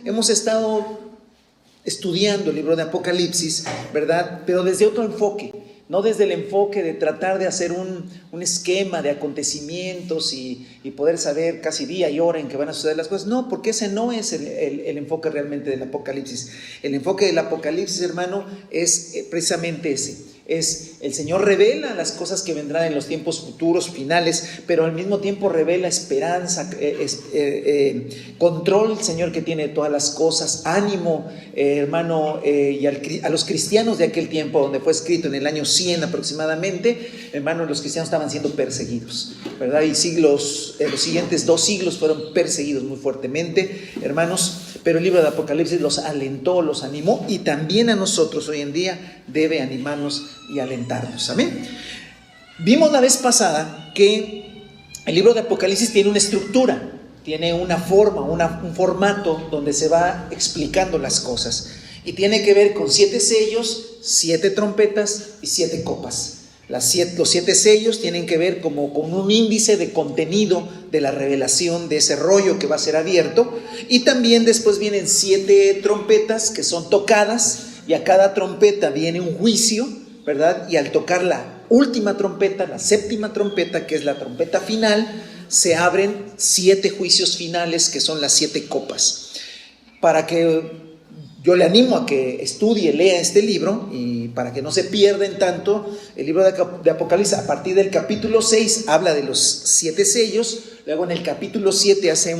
hemos estado estudiando el libro de Apocalipsis, ¿verdad? Pero desde otro enfoque, no desde el enfoque de tratar de hacer un esquema de acontecimientos y poder saber casi día y hora en que van a suceder las cosas. No, porque ese no es el enfoque realmente del Apocalipsis. El enfoque del Apocalipsis, hermano, es precisamente ese. Es el Señor revela las cosas que vendrán en los tiempos futuros, finales, pero al mismo tiempo revela esperanza, control, el Señor que tiene todas las cosas, ánimo, hermano, y a los cristianos de aquel tiempo, donde fue escrito en el año 100 aproximadamente, hermano, los cristianos estaban siendo perseguidos, ¿verdad? Y los siguientes 2 siglos fueron perseguidos muy fuertemente, hermanos. Pero el libro de Apocalipsis los alentó, los animó, y también a nosotros hoy en día debe animarnos y alentarnos. Amén. Vimos la vez pasada que el libro de Apocalipsis tiene una estructura, tiene una forma, un formato donde se va explicando las cosas, y tiene que ver con 7 sellos, 7 trompetas y 7 copas. Los 7 sellos tienen que ver como con un índice de contenido de la revelación de ese rollo que va a ser abierto, y también después vienen 7 trompetas que son tocadas, y a cada trompeta viene un juicio, ¿verdad? Y al tocar la última trompeta, la 7ª trompeta, que es la trompeta final, se abren 7 juicios finales, que son las 7 copas. Para que yo le animo a que estudie, lea este libro, y para que no se pierden tanto, el libro de Apocalipsis, a partir del capítulo 6, habla de los 7 sellos. Luego en el capítulo 7 hace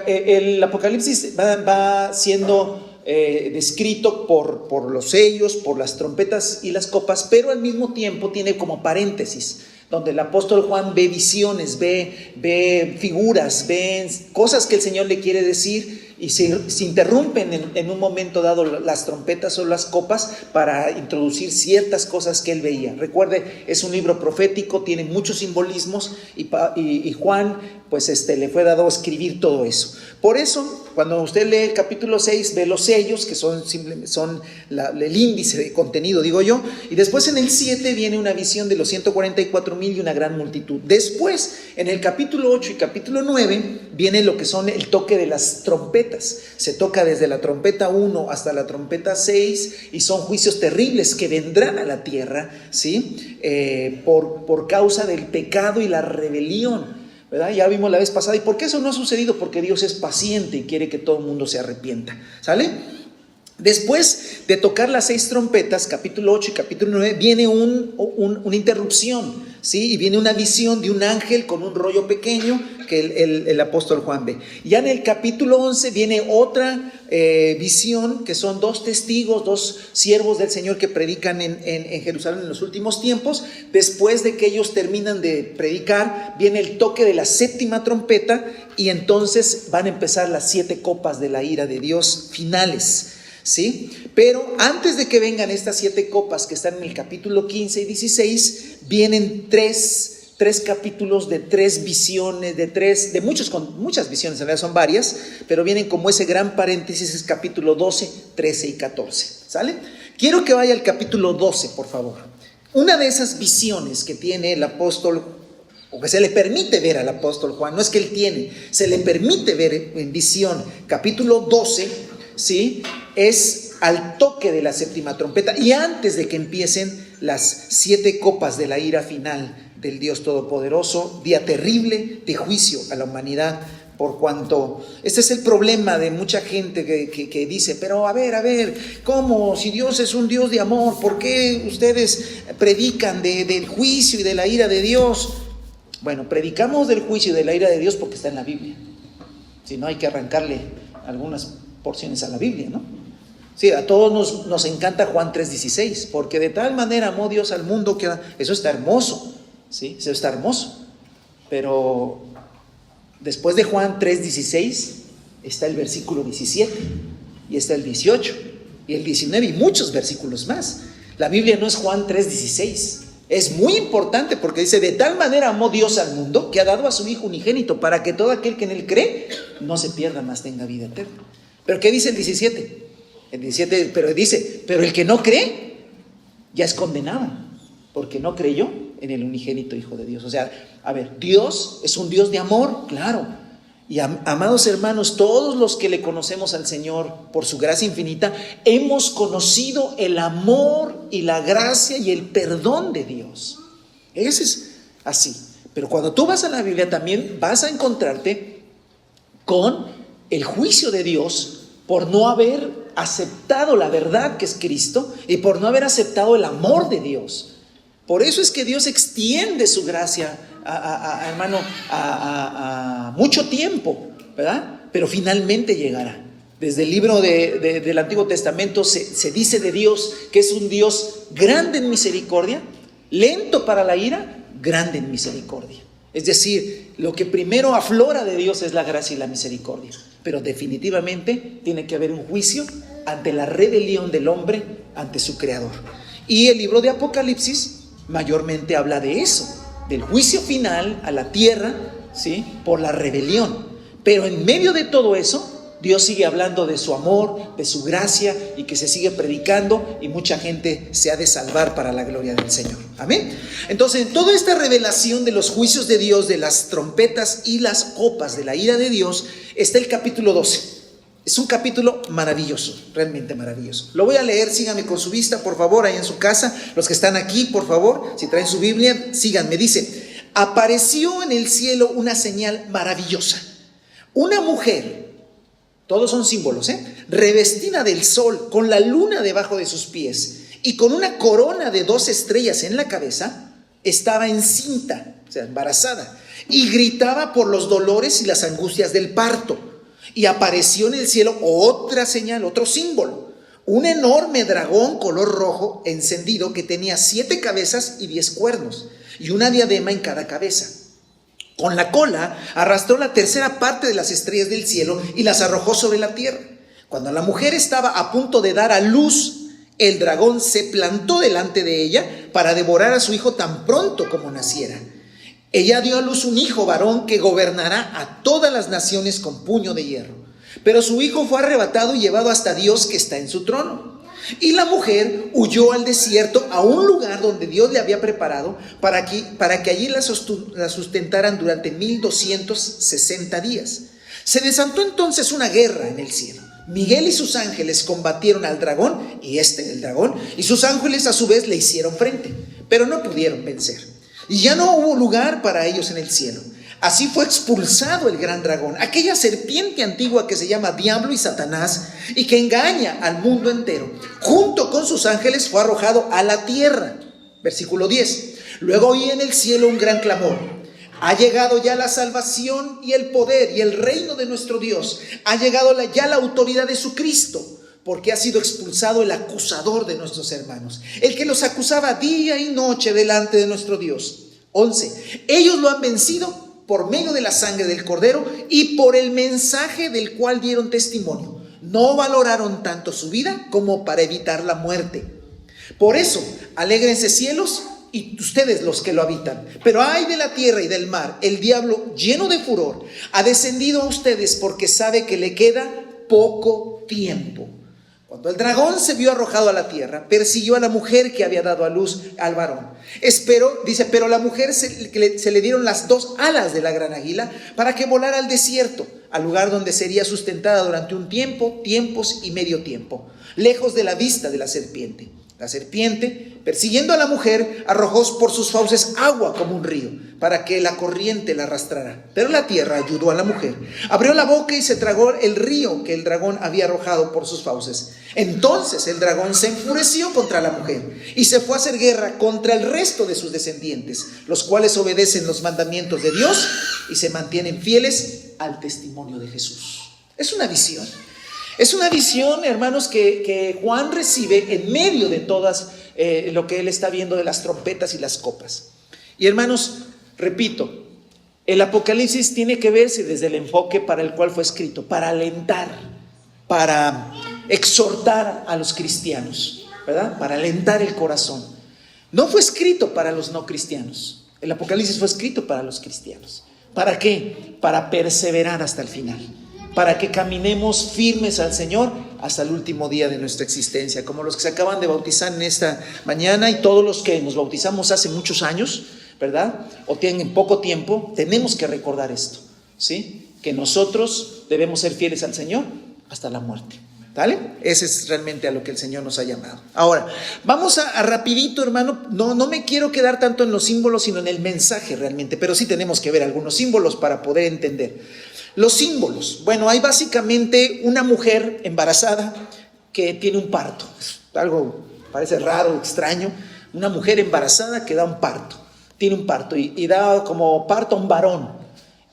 el Apocalipsis va siendo descrito por los sellos, por las trompetas y las copas, pero al mismo tiempo tiene como paréntesis, donde el apóstol Juan ve visiones, ve figuras, ve cosas que el Señor le quiere decir, y se interrumpen en un momento dado las trompetas o las copas para introducir ciertas cosas que él veía. Recuerde, es un libro profético, tiene muchos simbolismos, y Juan pues le fue dado a escribir todo eso. Por eso, cuando usted lee el capítulo 6, ve los sellos, que son el índice de contenido, digo yo, y después en el 7 viene una visión de los 144,000 y una gran multitud. Después, en el capítulo 8 y capítulo 9, viene lo que son el toque de las trompetas. Se toca desde la trompeta 1 hasta la trompeta 6, y son juicios terribles que vendrán a la tierra, ¿sí? Por causa del pecado y la rebelión, ¿verdad? Ya vimos la vez pasada. ¿Y por qué eso no ha sucedido? Porque Dios es paciente y quiere que todo el mundo se arrepienta, ¿sale? Después de tocar las 6 trompetas, capítulo 8 y capítulo 9, viene una interrupción, ¿sí? Y viene una visión de un ángel con un rollo pequeño que el apóstol Juan ve. Ya en el capítulo 11 viene otra visión, que son 2 testigos, 2 siervos del Señor que predican en Jerusalén en los últimos tiempos. Después de que ellos terminan de predicar, viene el toque de la 7ª trompeta, y entonces van a empezar las 7 copas de la ira de Dios finales, ¿sí? Pero antes de que vengan estas 7 copas que están en el capítulo 15 y 16, vienen tres capítulos de 3 visiones, de muchas visiones, en realidad son varias, pero vienen como ese gran paréntesis, es capítulo 12, 13 y 14, ¿sale? Quiero que vaya al capítulo 12, por favor. Una de esas visiones que tiene el apóstol, o que se le permite ver al apóstol Juan, no es que él tiene, se le permite ver en visión, capítulo 12, ¿sí? Es al toque de la 7ª trompeta, y antes de que empiecen las 7 copas de la ira final del Dios Todopoderoso, día terrible de juicio a la humanidad, por cuanto este es el problema de mucha gente que dice, pero a ver, ¿cómo? Si Dios es un Dios de amor, ¿por qué ustedes predican del juicio y de la ira de Dios? Bueno, predicamos del juicio y de la ira de Dios porque está en la Biblia. Si no, hay que arrancarle algunas porciones a la Biblia, ¿no? Sí, a todos nos encanta Juan 3:16, porque de tal manera amó Dios al mundo que eso está hermoso, ¿sí? Eso está hermoso. Pero después de Juan 3:16 está el versículo 17, y está el 18 y el 19 y muchos versículos más. La Biblia no es Juan 3:16. Es muy importante porque dice: de tal manera amó Dios al mundo que ha dado a su Hijo unigénito, para que todo aquel que en él cree no se pierda, mas tenga vida eterna. ¿Pero qué dice el 17? El 17, pero dice: pero el que no cree ya es condenado, porque no creyó en el unigénito Hijo de Dios. O sea, a ver, Dios es un Dios de amor, claro. Y amados hermanos, todos los que le conocemos al Señor por su gracia infinita, hemos conocido el amor y la gracia y el perdón de Dios. Ese es así. Pero cuando tú vas a la Biblia también vas a encontrarte con el juicio de Dios por no haber aceptado la verdad que es Cristo y por no haber aceptado el amor de Dios. Por eso es que Dios extiende su gracia hermano, a mucho tiempo, ¿verdad? Pero finalmente llegará. Desde el libro del Antiguo Testamento se dice de Dios que es un Dios grande en misericordia, lento para la ira, grande en misericordia. Es decir, lo que primero aflora de Dios es la gracia y la misericordia. Pero definitivamente tiene que haber un juicio ante la rebelión del hombre ante su Creador. Y el libro de Apocalipsis mayormente habla de eso, del juicio final a la tierra, ¿sí?, por la rebelión. Pero en medio de todo eso, Dios sigue hablando de su amor, de su gracia, y que se sigue predicando, y mucha gente se ha de salvar para la gloria del Señor. Amén. Entonces, en toda esta revelación de los juicios de Dios, de las trompetas y las copas de la ira de Dios, está el capítulo 12. Es un capítulo maravilloso, realmente maravilloso. Lo voy a leer, síganme con su vista, por favor, ahí en su casa. Los que están aquí, por favor, si traen su Biblia, síganme. Dice: apareció en el cielo una señal maravillosa. Una mujer, todos son símbolos, revestida del sol, con la luna debajo de sus pies y con una corona de 2 estrellas en la cabeza, estaba encinta, o sea, embarazada, y gritaba por los dolores y las angustias del parto. Y apareció en el cielo otra señal, otro símbolo: un enorme dragón color rojo encendido que tenía 7 cabezas y 10 cuernos, y una diadema en cada cabeza. Con la cola arrastró la tercera parte de las estrellas del cielo y las arrojó sobre la tierra. Cuando la mujer estaba a punto de dar a luz, el dragón se plantó delante de ella para devorar a su hijo tan pronto como naciera. Ella dio a luz un hijo varón que gobernará a todas las naciones con puño de hierro. Pero su hijo fue arrebatado y llevado hasta Dios, que está en su trono. Y la mujer huyó al desierto, a un lugar donde Dios le había preparado para que allí la sustentaran durante 1260 días. Se desató entonces una guerra en el cielo. Miguel y sus ángeles combatieron al dragón, el dragón, y sus ángeles a su vez le hicieron frente, pero no pudieron vencer. Y ya no hubo lugar para ellos en el cielo. Así fue expulsado el gran dragón, aquella serpiente antigua que se llama Diablo y Satanás, y que engaña al mundo entero. Junto con sus ángeles fue arrojado a la tierra. Versículo 10. Luego oí en el cielo un gran clamor: ha llegado ya la salvación y el poder y el reino de nuestro Dios. Ha llegado ya la autoridad de su Cristo, porque ha sido expulsado el acusador de nuestros hermanos, el que los acusaba día y noche delante de nuestro Dios. 11. Ellos lo han vencido por medio de la sangre del Cordero y por el mensaje del cual dieron testimonio. No valoraron tanto su vida como para evitar la muerte. Por eso, alégrense cielos y ustedes los que lo habitan. Pero ay de la tierra y del mar, el diablo, lleno de furor, ha descendido a ustedes porque sabe que le queda poco tiempo. Cuando el dragón se vio arrojado a la tierra, persiguió a la mujer que había dado a luz al varón. Pero a la mujer se le dieron las 2 alas de la gran águila para que volara al desierto, al lugar donde sería sustentada durante un tiempo, tiempos y medio tiempo, lejos de la vista de la serpiente. La serpiente, persiguiendo a la mujer, arrojó por sus fauces agua como un río, para que la corriente la arrastrara. Pero la tierra ayudó a la mujer. Abrió la boca y se tragó el río que el dragón había arrojado por sus fauces. Entonces el dragón se enfureció contra la mujer y se fue a hacer guerra contra el resto de sus descendientes, los cuales obedecen los mandamientos de Dios y se mantienen fieles al testimonio de Jesús. Es una visión. Es una visión, hermanos, que Juan recibe en medio de todas lo que él está viendo de las trompetas y las copas. Y hermanos, repito, el Apocalipsis tiene que verse desde el enfoque para el cual fue escrito: para alentar, para exhortar a los cristianos, ¿verdad? Para alentar el corazón. No fue escrito para los no cristianos. El Apocalipsis fue escrito para los cristianos. ¿Para qué? Para perseverar hasta el final, para que caminemos firmes al Señor hasta el último día de nuestra existencia, como los que se acaban de bautizar en esta mañana y todos los que nos bautizamos hace muchos años, ¿verdad? O tienen poco tiempo. Tenemos que recordar esto, ¿sí? que nosotros debemos ser fieles al Señor hasta la muerte. ¿Vale? Ese es realmente a lo que el Señor nos ha llamado. Ahora, vamos a rapidito, hermano. No me quiero quedar tanto en los símbolos, sino en el mensaje realmente. Pero sí tenemos que ver algunos símbolos para poder entender. Los símbolos. Bueno, hay básicamente una mujer embarazada que tiene un parto. Algo parece raro, extraño. Una mujer embarazada que da un parto. Tiene un parto y da como parto a un varón.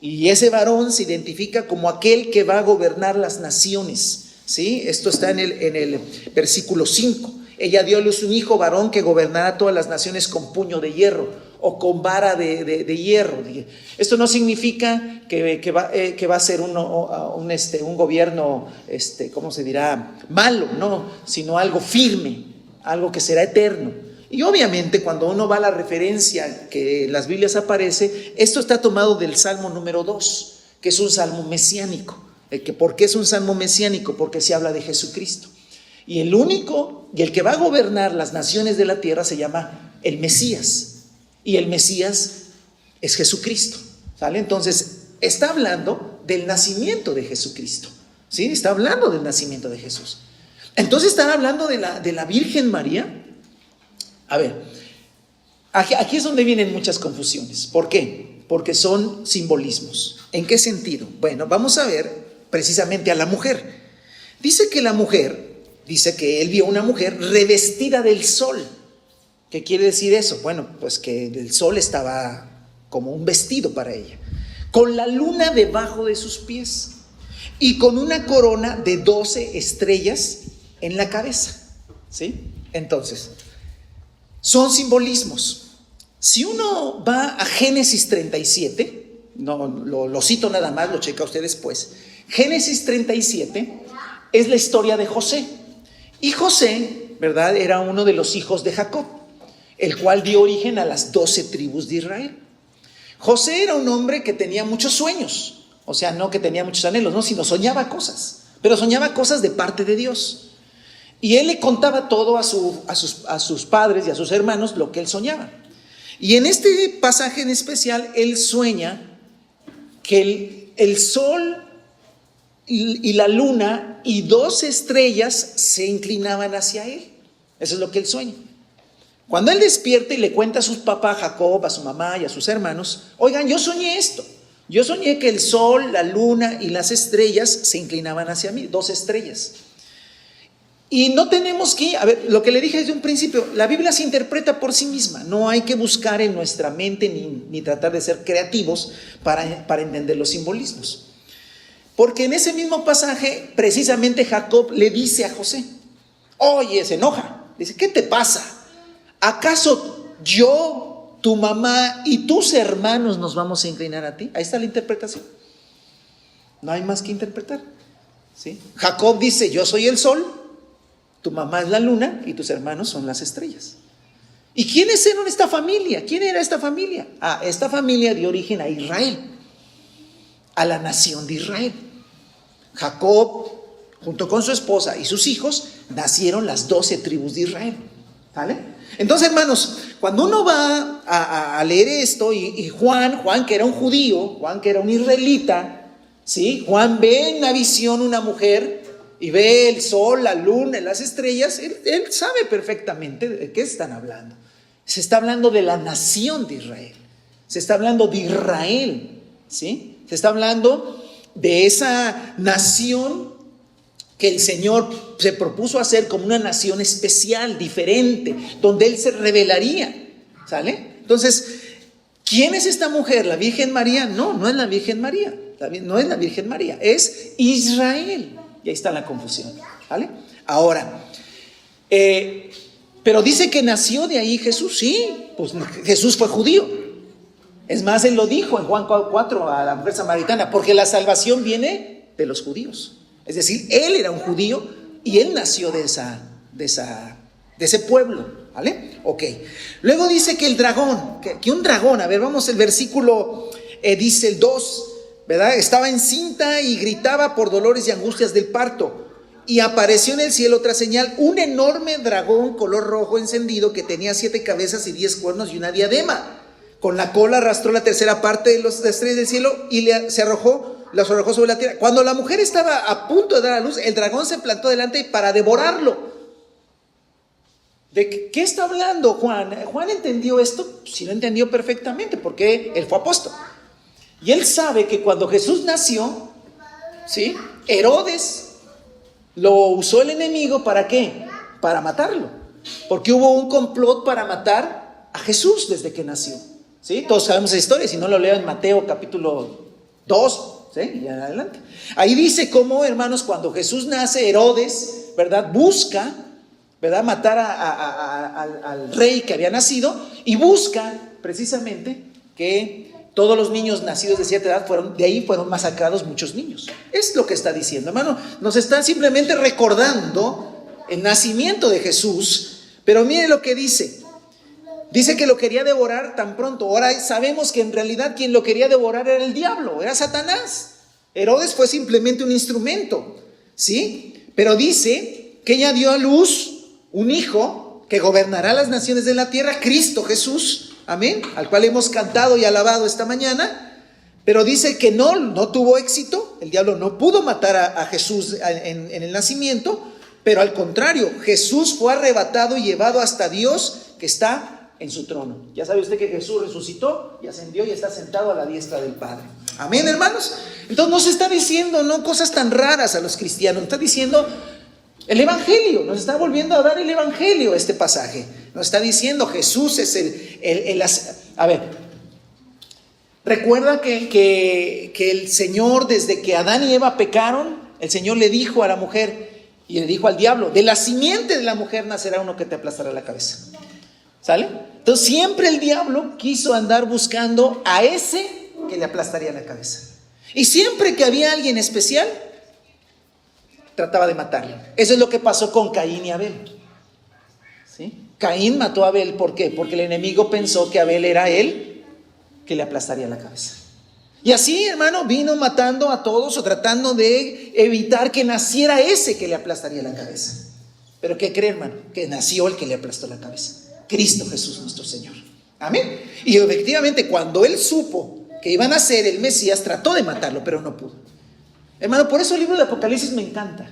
Y ese varón se identifica como aquel que va a gobernar las naciones. ¿Sí? Esto está en el versículo 5. Ella dio a luz un hijo varón que gobernará todas las naciones con puño de hierro o con vara de hierro. Esto no significa que va a ser un gobierno, ¿cómo se dirá? Malo, no, sino algo firme, algo que será eterno. Y obviamente cuando uno va a la referencia que en las Biblias aparece, esto está tomado del Salmo número 2, que es un salmo mesiánico. ¿Por qué es un salmo mesiánico? Porque se habla de Jesucristo. Y el que va a gobernar las naciones de la tierra se llama el Mesías. Y el Mesías es Jesucristo. ¿Sale? Entonces, está hablando del nacimiento de Jesucristo. ¿Sí? Está hablando del nacimiento de Jesús. Entonces, están hablando de la Virgen María. A ver, aquí es donde vienen muchas confusiones. ¿Por qué? Porque son simbolismos. ¿En qué sentido? Bueno, vamos a ver precisamente a la mujer. Dice que él vio una mujer revestida del sol. ¿Qué quiere decir eso? Bueno, pues que el sol estaba como un vestido para ella, con la luna debajo de sus pies y con una corona de 12 estrellas en la cabeza. ¿Sí? Entonces, son simbolismos. Si uno va a Génesis 37, no lo cito nada más, lo checa usted después. Génesis 37 es la historia de José. Y José, ¿verdad?, era uno de los hijos de Jacob, el cual dio origen a las 12 tribus de Israel. José era un hombre que tenía muchos sueños, o sea, no que tenía muchos anhelos, no, sino soñaba cosas, pero soñaba cosas de parte de Dios. Y él le contaba todo a sus padres y a sus hermanos lo que él soñaba. Y en este pasaje en especial, él sueña que el sol y la luna y 12 estrellas se inclinaban hacia él. Eso es lo que él sueña. Cuando él despierta y le cuenta a sus papás, Jacob, a su mamá y a sus hermanos: oigan, yo soñé esto. Yo soñé que el sol, la luna y las estrellas se inclinaban hacia mí, 12 estrellas. Y no tenemos que, a ver, lo que le dije desde un principio, la Biblia se interpreta por sí misma. No hay que buscar en nuestra mente ni tratar de ser creativos para entender los simbolismos. Porque en ese mismo pasaje, precisamente Jacob le dice a José, oye, se enoja, dice: ¿qué te pasa? ¿Acaso yo, tu mamá y tus hermanos nos vamos a inclinar a ti? Ahí está la interpretación. No hay más que interpretar. ¿Sí? Jacob dice: yo soy el sol, tu mamá es la luna y tus hermanos son las estrellas. ¿Y quiénes eran esta familia? ¿Quién era esta familia? Esta familia dio origen a Israel, a la nación de Israel. Jacob, junto con su esposa y sus hijos, nacieron las 12 tribus de Israel. ¿Vale? Entonces, hermanos, cuando uno va a leer esto, y Juan, que era un judío, Juan, que era un israelita, ¿sí? Juan ve en una visión una mujer y ve el sol, la luna, las estrellas. Él sabe perfectamente de qué están hablando. Se está hablando de la nación de Israel. Se está hablando de Israel, ¿sí? Se está hablando de esa nación que el Señor se propuso hacer como una nación especial, diferente, donde Él se revelaría. ¿Sale? Entonces, ¿quién es esta mujer? ¿La Virgen María? No es la Virgen María. No es la Virgen María, es Israel. Y ahí está la confusión. ¿Vale? Ahora, pero dice que nació de ahí Jesús. Sí, pues Jesús fue judío. Es más, él lo dijo en Juan 4 a la mujer samaritana: porque la salvación viene de los judíos. Es decir, él era un judío y él nació de ese pueblo. ¿Vale? Ok. Luego dice que el dragón, que un dragón, a ver, vamos, el versículo dice el 2, ¿verdad? Estaba encinta y gritaba por dolores y angustias del parto. Y apareció en el cielo otra señal: un enorme dragón color rojo encendido que tenía 7 cabezas y 10 cuernos y una diadema. Con la cola arrastró la tercera parte de las estrellas del cielo y se arrojó los arrojó sobre la tierra. Cuando la mujer estaba a punto de dar a luz, el dragón se plantó delante para devorarlo. ¿De qué está hablando Juan? ¿Juan entendió esto? Sí, lo entendió perfectamente, porque él fue apóstol. Y él sabe que cuando Jesús nació, ¿sí?, Herodes lo usó el enemigo, ¿para qué? Para matarlo. Porque hubo un complot para matar a Jesús desde que nació. ¿Sí? Todos sabemos esa historia, si no lo leo en Mateo capítulo 2, ¿sí?, y en adelante. Ahí dice cómo, hermanos, cuando Jesús nace, Herodes, ¿verdad?, busca, ¿verdad?, matar al rey que había nacido, y busca precisamente que todos los niños nacidos de cierta edad fueron masacrados muchos niños. Es lo que está diciendo, hermano. Nos está simplemente recordando el nacimiento de Jesús, pero mire lo que dice. Dice que lo quería devorar tan pronto. Ahora sabemos que en realidad quien lo quería devorar era el diablo, era Satanás. Herodes fue simplemente un instrumento, ¿sí? Pero dice que ella dio a luz un hijo que gobernará las naciones de la tierra, Cristo Jesús, amén, al cual hemos cantado y alabado esta mañana. Pero dice que no tuvo éxito. El diablo no pudo matar a Jesús en el nacimiento, pero al contrario, Jesús fue arrebatado y llevado hasta Dios, que está en su trono. Ya sabe usted que Jesús resucitó y ascendió y está sentado a la diestra del Padre. Amén, hermanos. Entonces nos está diciendo no cosas tan raras a los cristianos, nos está diciendo el evangelio, nos está volviendo a dar el evangelio este pasaje. Nos está diciendo Jesús es a ver, recuerda que el Señor, desde que Adán y Eva pecaron, el Señor le dijo a la mujer y le dijo al diablo: de la simiente de la mujer nacerá uno que te aplastará la cabeza. ¿Sale? Entonces siempre el diablo quiso andar buscando a ese que le aplastaría la cabeza. Y siempre que había alguien especial, trataba de matarlo. Eso es lo que pasó con Caín y Abel. ¿Sí? Caín mató a Abel, ¿por qué? Porque el enemigo pensó que Abel era él que le aplastaría la cabeza. Y así, hermano, vino matando a todos o tratando de evitar que naciera ese que le aplastaría la cabeza. Pero ¿qué cree, hermano? Que nació el que le aplastó la cabeza. Cristo Jesús nuestro Señor. Amén. Y efectivamente cuando él supo que iban a ser el Mesías, trató de matarlo, pero no pudo. Hermano, por eso el libro de Apocalipsis me encanta.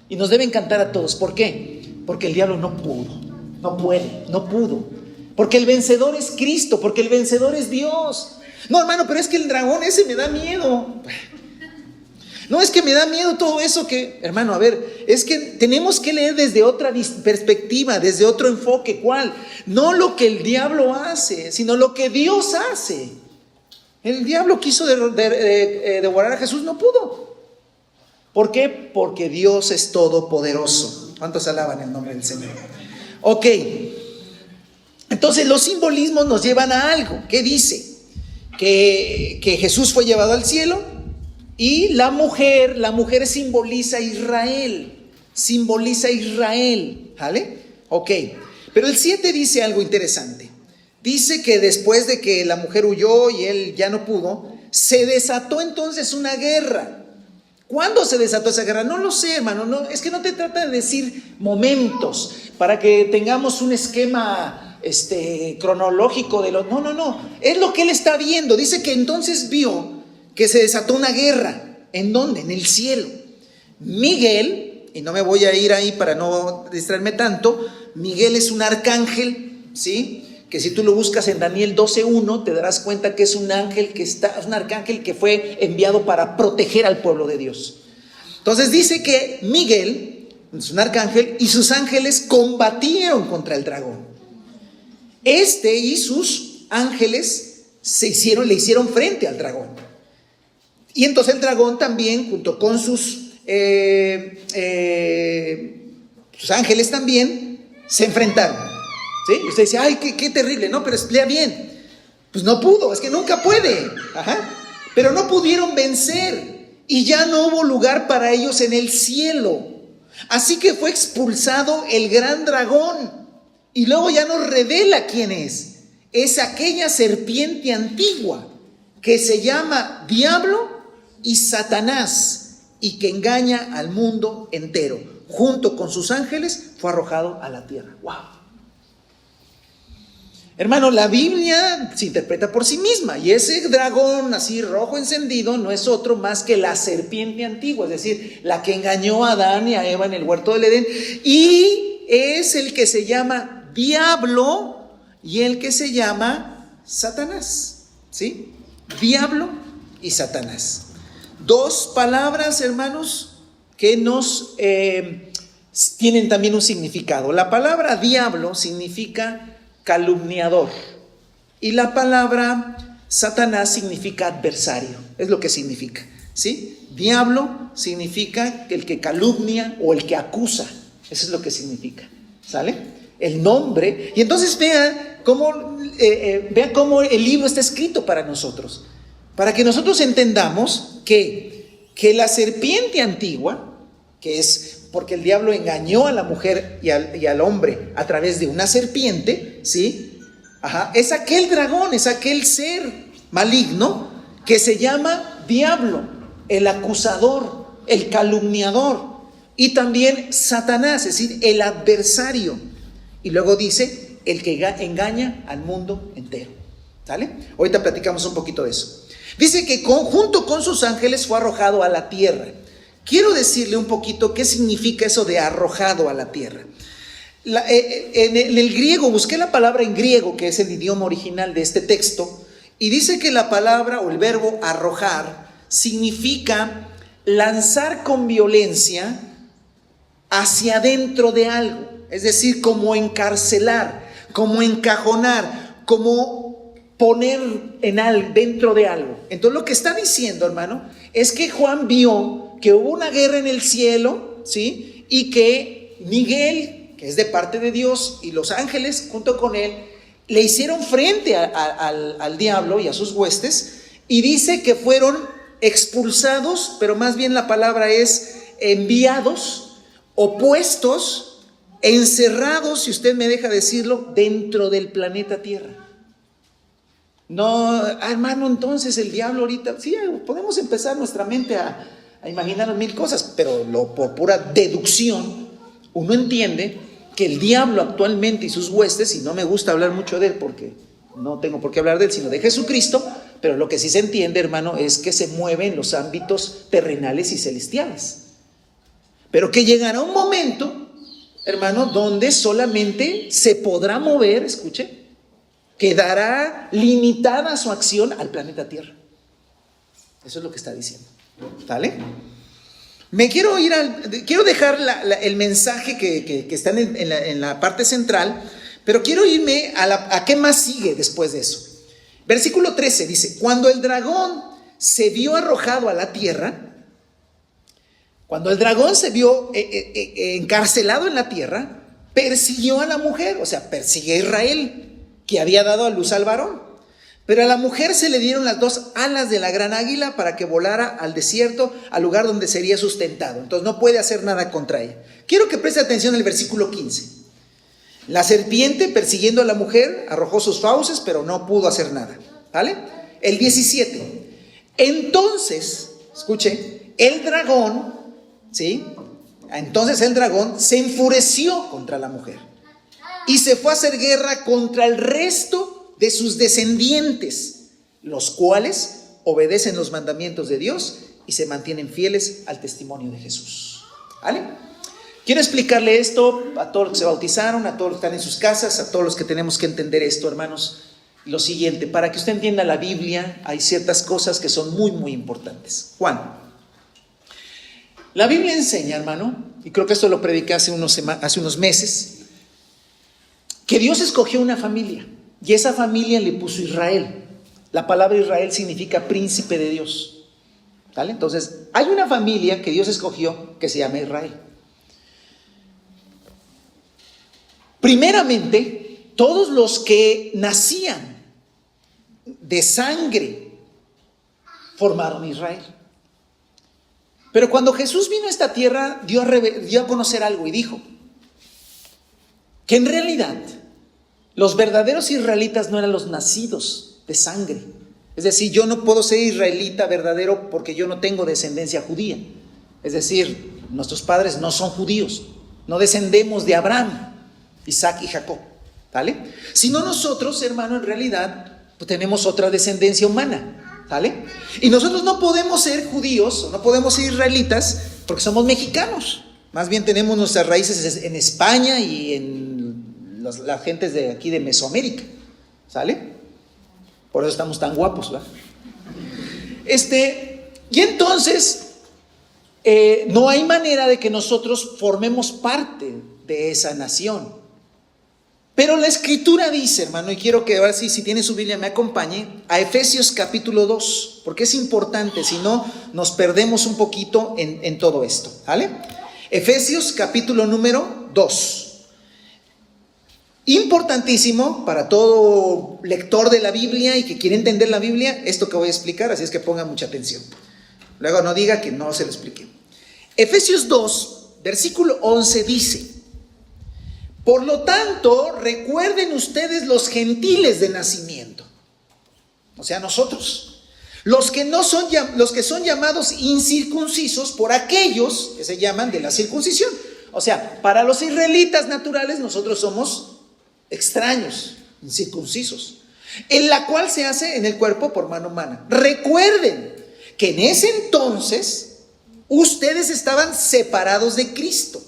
Y nos debe encantar a todos. ¿Por qué? Porque el diablo no pudo, no puede, no pudo. Porque el vencedor es Cristo, porque el vencedor es Dios. No, hermano, pero es que el dragón ese me da miedo. No, es que me da miedo todo eso que, hermano, a ver, es que tenemos que leer desde otra perspectiva, desde otro enfoque. ¿Cuál? No lo que el diablo hace, sino lo que Dios hace. El diablo quiso devorar a Jesús, no pudo. ¿Por qué? Porque Dios es todopoderoso. ¿Cuántos alaban el nombre del Señor? Ok. Entonces los simbolismos nos llevan a algo. ¿Qué dice? Que Jesús fue llevado al cielo. Y la mujer simboliza a Israel, ¿vale? Ok, pero el 7 dice algo interesante. Dice que después de que la mujer huyó y él ya no pudo, se desató entonces una guerra. ¿Cuándo se desató esa guerra? No lo sé, hermano, no, es que no te trata de decir momentos para que tengamos un esquema cronológico de no, es lo que él está viendo. Dice que entonces vio que se desató una guerra. ¿En dónde? En el cielo. Miguel, y no me voy a ir ahí para no distraerme tanto, Miguel es un arcángel, ¿sí? Que si tú lo buscas en Daniel 12:1 te darás cuenta que es un ángel es un arcángel que fue enviado para proteger al pueblo de Dios. Entonces dice que Miguel es un arcángel y sus ángeles combatieron contra el dragón. Y sus ángeles le hicieron frente al dragón. Y entonces el dragón también, junto con sus ángeles también, se enfrentaron. ¿Sí? Y usted dice, ay, qué terrible, no, pero lea bien. Pues no pudo, es que nunca puede. Ajá. Pero no pudieron vencer y ya no hubo lugar para ellos en el cielo. Así que fue expulsado el gran dragón. Y luego ya nos revela quién es. Es aquella serpiente antigua que se llama Diablo y Satanás, y que engaña al mundo entero. Junto con sus ángeles fue arrojado a la tierra. ¡Wow! Hermano, la Biblia se interpreta por sí misma y ese dragón así rojo encendido no es otro más que la serpiente antigua, es decir, la que engañó a Adán y a Eva en el huerto del Edén, y es el que se llama diablo y el que se llama Satanás, ¿sí? Diablo y Satanás. Dos palabras, hermanos, que nos tienen también un significado. La palabra diablo significa calumniador y la palabra Satanás significa adversario, es lo que significa, ¿sí? Diablo significa el que calumnia o el que acusa, eso es lo que significa, ¿sale? El nombre. Y entonces vea cómo el libro está escrito para nosotros, para que nosotros entendamos que la serpiente antigua, que es porque el diablo engañó a la mujer y al hombre a través de una serpiente, ¿sí? Es aquel dragón, es aquel ser maligno que se llama diablo, el acusador, el calumniador, y también Satanás, es decir, el adversario. Y luego dice, el que engaña al mundo entero, ¿sale? Ahorita platicamos un poquito de eso. Dice que junto con sus ángeles fue arrojado a la tierra. Quiero decirle un poquito qué significa eso de arrojado a la tierra. En el griego, busqué la palabra en griego, que es el idioma original de este texto, y dice que la palabra o el verbo arrojar significa lanzar con violencia hacia adentro de algo, es decir, como encarcelar, como encajonar, como poner dentro de algo. Entonces lo que está diciendo, hermano, es que Juan vio que hubo una guerra en el cielo, ¿sí? Y que Miguel, que es de parte de Dios, y los ángeles junto con él, le hicieron frente al diablo y a sus huestes, y dice que fueron expulsados, pero más bien la palabra es enviados, opuestos, encerrados, si usted me deja decirlo, dentro del planeta Tierra. No, hermano, entonces el diablo ahorita, sí, podemos empezar nuestra mente a imaginar mil cosas, pero por pura deducción, uno entiende que el diablo actualmente y sus huestes, y no me gusta hablar mucho de él porque no tengo por qué hablar de él, sino de Jesucristo, pero lo que sí se entiende, hermano, es que se mueve en los ámbitos terrenales y celestiales. Pero que llegará un momento, hermano, donde solamente se podrá mover, escuche, quedará limitada su acción al planeta Tierra. Eso es lo que está diciendo. ¿Vale? Quiero dejar el mensaje que está en la parte central, pero quiero irme a qué más sigue después de eso. Versículo 13 dice: cuando el dragón se vio arrojado a la tierra, cuando el dragón se vio encarcelado en la tierra, persiguió a la mujer, o sea, persiguió a Israel, que había dado a luz al varón. Pero a la mujer se le dieron las dos alas de la gran águila para que volara al desierto, al lugar donde sería sustentado. Entonces no puede hacer nada contra ella. Quiero que preste atención al versículo 15. La serpiente, persiguiendo a la mujer, arrojó sus fauces, pero no pudo hacer nada. ¿Vale? El 17. Entonces, escuche, el dragón, ¿sí? Entonces el dragón se enfureció contra la mujer y se fue a hacer guerra contra el resto de sus descendientes, los cuales obedecen los mandamientos de Dios y se mantienen fieles al testimonio de Jesús. ¿Vale? Quiero explicarle esto a todos los que se bautizaron, a todos los que están en sus casas, a todos los que tenemos que entender esto, hermanos. Lo siguiente, para que usted entienda la Biblia, hay ciertas cosas que son muy, muy importantes. Juan, la Biblia enseña, hermano, y creo que esto lo prediqué hace unos meses, que Dios escogió una familia. Y esa familia le puso Israel. La palabra Israel significa príncipe de Dios. ¿Vale? Entonces, hay una familia que Dios escogió que se llama Israel. Primeramente, todos los que nacían de sangre formaron Israel. Pero cuando Jesús vino a esta tierra, dio a conocer algo y dijo que en realidad los verdaderos israelitas no eran los nacidos de sangre. Es decir, yo no puedo ser israelita verdadero porque yo no tengo descendencia judía. Es decir, nuestros padres no son judíos, no descendemos de Abraham, Isaac y Jacob. ¿Vale? Si no, nosotros, hermano, en realidad pues, tenemos otra descendencia humana, ¿vale? Y nosotros no podemos ser judíos, no podemos ser israelitas, porque somos mexicanos. Más bien tenemos nuestras raíces en España y en las gentes de aquí de Mesoamérica, ¿sale? Por eso estamos tan guapos, ¿verdad? Y entonces, no hay manera de que nosotros formemos parte de esa nación. Pero la Escritura dice, hermano, y quiero que ahora sí, si tiene su Biblia, me acompañe a Efesios capítulo 2, porque es importante, si no, nos perdemos un poquito en todo esto, ¿vale? Efesios capítulo número 2. Importantísimo para todo lector de la Biblia y que quiere entender la Biblia, esto que voy a explicar, así es que pongan mucha atención. Luego no diga que no se lo expliqué. Efesios 2, versículo 11 dice: por lo tanto, recuerden ustedes los gentiles de nacimiento, o sea, nosotros, los que son llamados incircuncisos por aquellos que se llaman de la circuncisión. O sea, para los israelitas naturales nosotros somos extraños, incircuncisos, en la cual se hace en el cuerpo por mano humana. Recuerden que en ese entonces ustedes estaban separados de Cristo,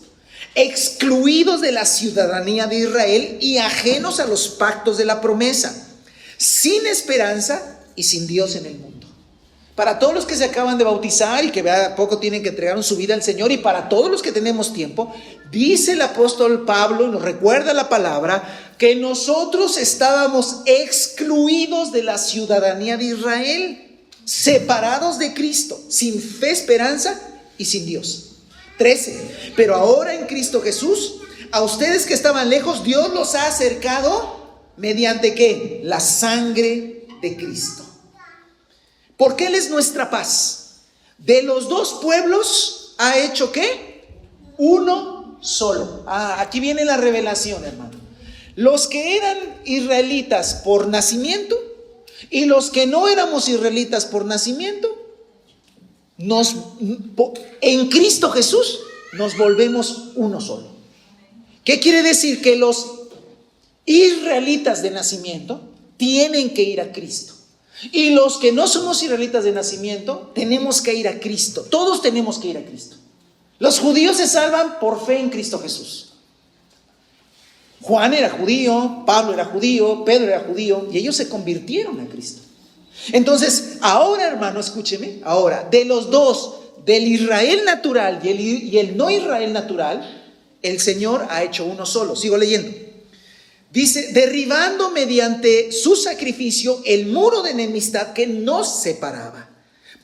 excluidos de la ciudadanía de Israel y ajenos a los pactos de la promesa, sin esperanza y sin Dios en el mundo. Para todos los que se acaban de bautizar y que a poco tienen que entregar su vida al Señor, y para todos los que tenemos tiempo, dice el apóstol Pablo, nos recuerda la palabra, que nosotros estábamos excluidos de la ciudadanía de Israel, separados de Cristo, sin fe, esperanza y sin Dios. 13. Pero ahora en Cristo Jesús, a ustedes que estaban lejos, Dios los ha acercado mediante ¿qué? La sangre de Cristo. Porque Él es nuestra paz. De los dos pueblos ha hecho ¿qué? Uno solo. Aquí viene la revelación, hermano. Los que eran israelitas por nacimiento y los que no éramos israelitas por nacimiento, en Cristo Jesús nos volvemos uno solo. ¿Qué quiere decir? Que los israelitas de nacimiento tienen que ir a Cristo, y los que no somos israelitas de nacimiento tenemos que ir a Cristo. Todos tenemos que ir a Cristo. Los judíos se salvan por fe en Cristo Jesús. Juan era judío, Pablo era judío, Pedro era judío, y ellos se convirtieron a Cristo. Entonces, ahora, hermano, escúcheme, ahora, de los dos, del Israel natural y el no Israel natural, el Señor ha hecho uno solo. Sigo leyendo. Dice, derribando mediante su sacrificio el muro de enemistad que nos separaba,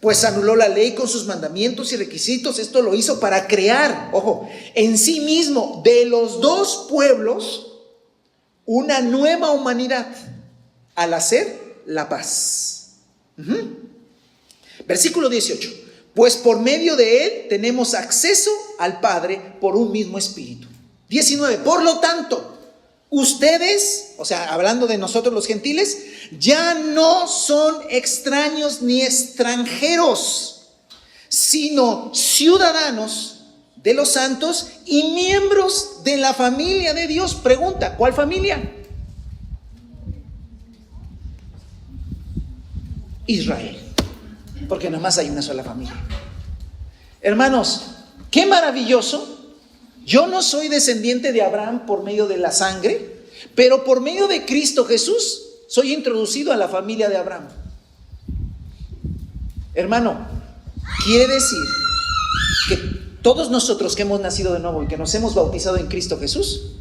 pues anuló la ley con sus mandamientos y requisitos. Esto lo hizo para crear, ojo, en sí mismo de los dos pueblos una nueva humanidad, al hacer la paz. Versículo 18. Pues por medio de Él tenemos acceso al Padre por un mismo Espíritu. 19. Por lo tanto, ustedes, o sea, hablando de nosotros los gentiles, ya no son extraños ni extranjeros, sino ciudadanos de los santos y miembros de la familia de Dios. Pregunta, ¿cuál familia? Israel, porque nomás hay una sola familia. Hermanos, qué maravilloso. Yo no soy descendiente de Abraham por medio de la sangre, pero por medio de Cristo Jesús soy introducido a la familia de Abraham. Hermano, quiere decir que todos nosotros que hemos nacido de nuevo y que nos hemos bautizado en Cristo Jesús,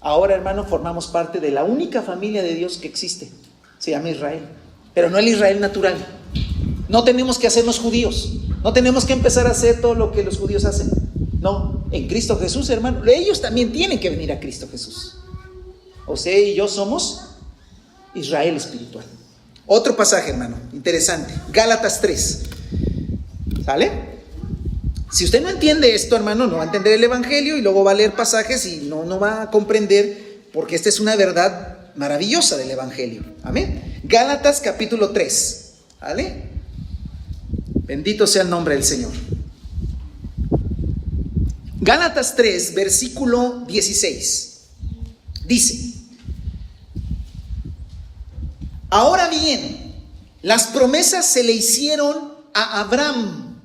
ahora, hermano, formamos parte de la única familia de Dios que existe. Se llama Israel, pero no el Israel natural. No tenemos que hacernos judíos, no tenemos que empezar a hacer todo lo que los judíos hacen. No, en Cristo Jesús, hermano, ellos también tienen que venir a Cristo Jesús. Usted y yo somos Israel espiritual. Otro pasaje, hermano, interesante. Gálatas 3. ¿Sale? Si usted no entiende esto, hermano, no va a entender el Evangelio y luego va a leer pasajes y no va a comprender, porque esta es una verdad maravillosa del Evangelio. Amén. Gálatas capítulo 3. ¿Vale? Bendito sea el nombre del Señor. Gálatas 3, versículo 16. Dice: Ahora bien, las promesas se le hicieron a Abraham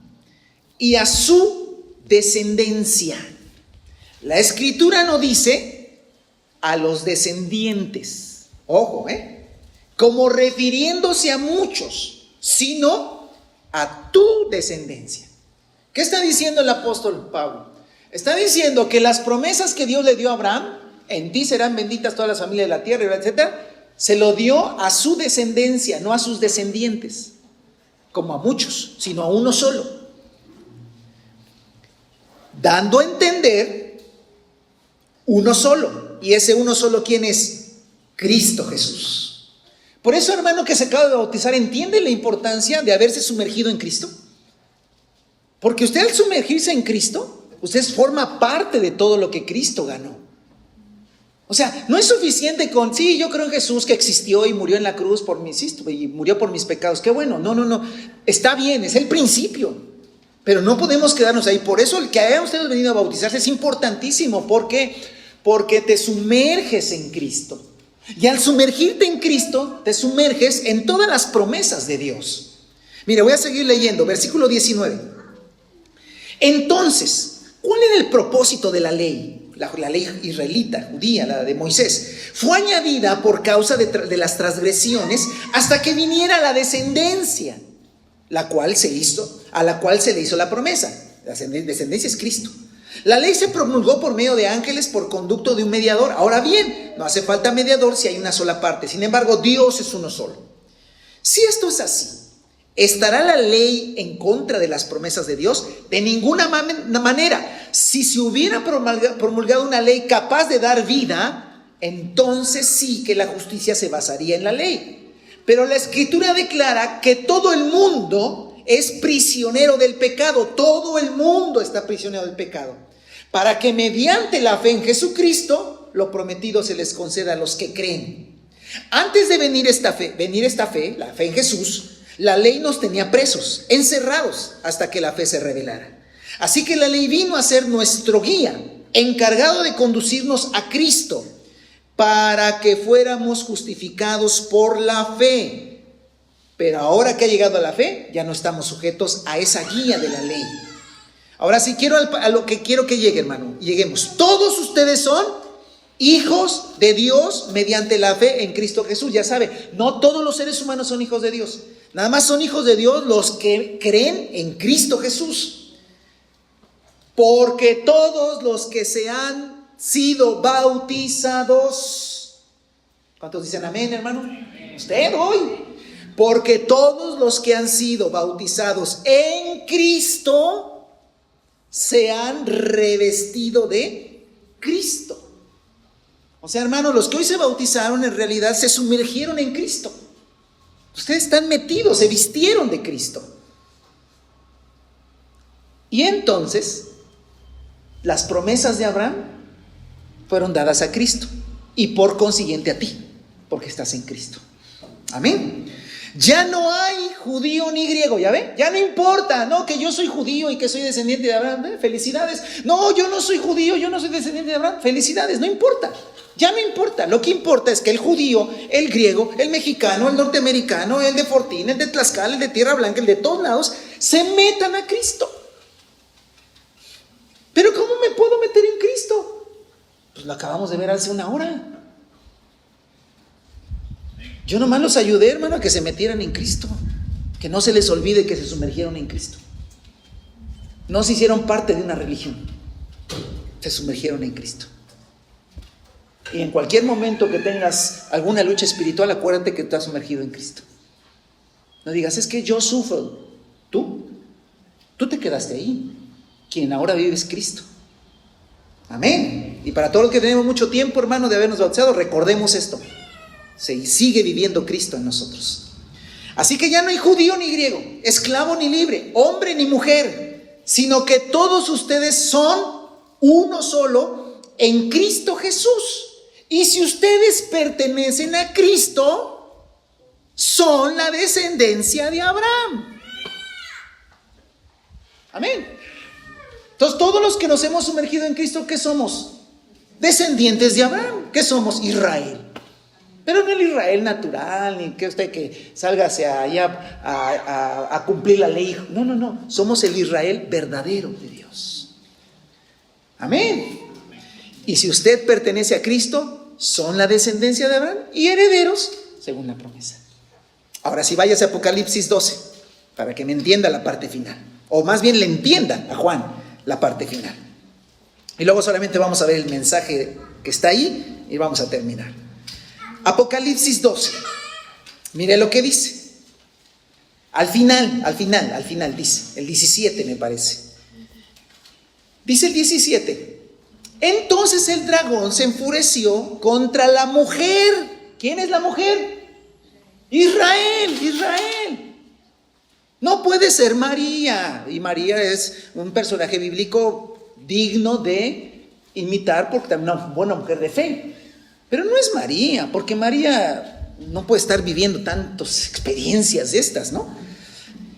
y a su descendencia. La Escritura no dice a los descendientes, ojo, como refiriéndose a muchos, sino a tu descendencia. ¿Qué está diciendo el apóstol Pablo? Está diciendo que las promesas que Dios le dio a Abraham, en ti serán benditas todas las familias de la tierra, etcétera, se lo dio a su descendencia, no a sus descendientes, como a muchos, sino a uno solo. Dando a entender uno solo. Y ese uno solo, ¿quién es? Cristo Jesús. Por eso, hermano que se acaba de bautizar, ¿entiende la importancia de haberse sumergido en Cristo? Porque usted, al sumergirse en Cristo, usted forma parte de todo lo que Cristo ganó. O sea, no es suficiente con, sí, yo creo en Jesús que existió y murió en la cruz por mis, y murió por mis pecados. Qué bueno, no. Está bien, es el principio. Pero no podemos quedarnos ahí. Por eso el que hayan ustedes venido a bautizarse es importantísimo. ¿Por qué? Porque te sumerges en Cristo. Y al sumergirte en Cristo, te sumerges en todas las promesas de Dios. Mire, voy a seguir leyendo, versículo 19. Entonces, ¿cuál era el propósito de la ley? La ley israelita, judía, la de Moisés. Fue añadida por causa de las transgresiones hasta que viniera la descendencia, a la cual se le hizo la promesa. La descendencia es Cristo. La ley se promulgó por medio de ángeles por conducto de un mediador. Ahora bien, no hace falta mediador si hay una sola parte. Sin embargo, Dios es uno solo. Si esto es así, ¿estará la ley en contra de las promesas de Dios? De ninguna manera. Si se hubiera promulgado una ley capaz de dar vida, entonces sí que la justicia se basaría en la ley. Pero la Escritura declara que todo el mundo es prisionero del pecado. Todo el mundo está prisionero del pecado. Para que mediante la fe en Jesucristo, lo prometido se les conceda a los que creen. Antes de venir esta fe, la fe en Jesús, la ley nos tenía presos, encerrados, hasta que la fe se revelara. Así que la ley vino a ser nuestro guía, encargado de conducirnos a Cristo, para que fuéramos justificados por la fe. Pero ahora que ha llegado a la fe, ya no estamos sujetos a esa guía de la ley. Ahora sí, a lo que quiero que llegue, hermano, lleguemos. Todos ustedes son hijos de Dios mediante la fe en Cristo Jesús. Ya sabe, no todos los seres humanos son hijos de Dios. Nada más son hijos de Dios los que creen en Cristo Jesús. Porque todos los que se han sido bautizados, ¿cuántos dicen amén, hermano? Usted hoy. Porque todos los que han sido bautizados en Cristo se han revestido de Cristo. O sea, hermano, los que hoy se bautizaron en realidad se sumergieron en Cristo. Ustedes están metidos, se vistieron de Cristo. Y entonces, las promesas de Abraham fueron dadas a Cristo y por consiguiente a ti, porque estás en Cristo. Amén. Ya no hay judío ni griego, ¿ya ve? Ya no importa, no, que yo soy judío y que soy descendiente de Abraham, felicidades. No, yo no soy judío, yo no soy descendiente de Abraham, felicidades, no importa. Ya no importa, lo que importa es que el judío, el griego, el mexicano, el norteamericano, el de Fortín, el de Tlaxcala, el de Tierra Blanca, el de todos lados, se metan a Cristo. Pero ¿cómo me puedo meter en Cristo? Pues lo acabamos de ver hace una hora. Yo nomás los ayudé, hermano, a que se metieran en Cristo. Que no se les olvide que se sumergieron en Cristo. No se hicieron parte de una religión. Se sumergieron en Cristo. Y en cualquier momento que tengas alguna lucha espiritual, acuérdate que estás sumergido en Cristo. No digas, es que yo sufro. Tú te quedaste ahí. Quien ahora vive es Cristo. Amén. Y para todos los que tenemos mucho tiempo, hermano, de habernos bautizado, recordemos esto. Se sigue viviendo Cristo en nosotros. Así que ya no hay judío ni griego, esclavo ni libre, hombre ni mujer, sino que todos ustedes son uno solo en Cristo Jesús. Y si ustedes pertenecen a Cristo, son la descendencia de Abraham. Amén. Entonces, todos los que nos hemos sumergido en Cristo, ¿qué somos? Descendientes de Abraham. ¿Qué somos? Israel. Pero no el Israel natural, ni que usted que salga hacia allá a cumplir la ley. No. Somos el Israel verdadero de Dios. Amén. Y si usted pertenece a Cristo, son la descendencia de Abraham y herederos según la promesa. Ahora sí, váyase a Apocalipsis 12 para que me entienda la parte final. O más bien le entienda a Juan la parte final. Y luego solamente vamos a ver el mensaje que está ahí y vamos a terminar. Apocalipsis 12. Mire lo que dice. Al final dice, el 17 me parece. Dice el 17. Entonces el dragón se enfureció contra la mujer. ¿Quién es la mujer? Israel. No puede ser María. Y María es un personaje bíblico digno de imitar porque también una buena mujer de fe. Pero no es María, porque María no puede estar viviendo tantas experiencias de estas, ¿no?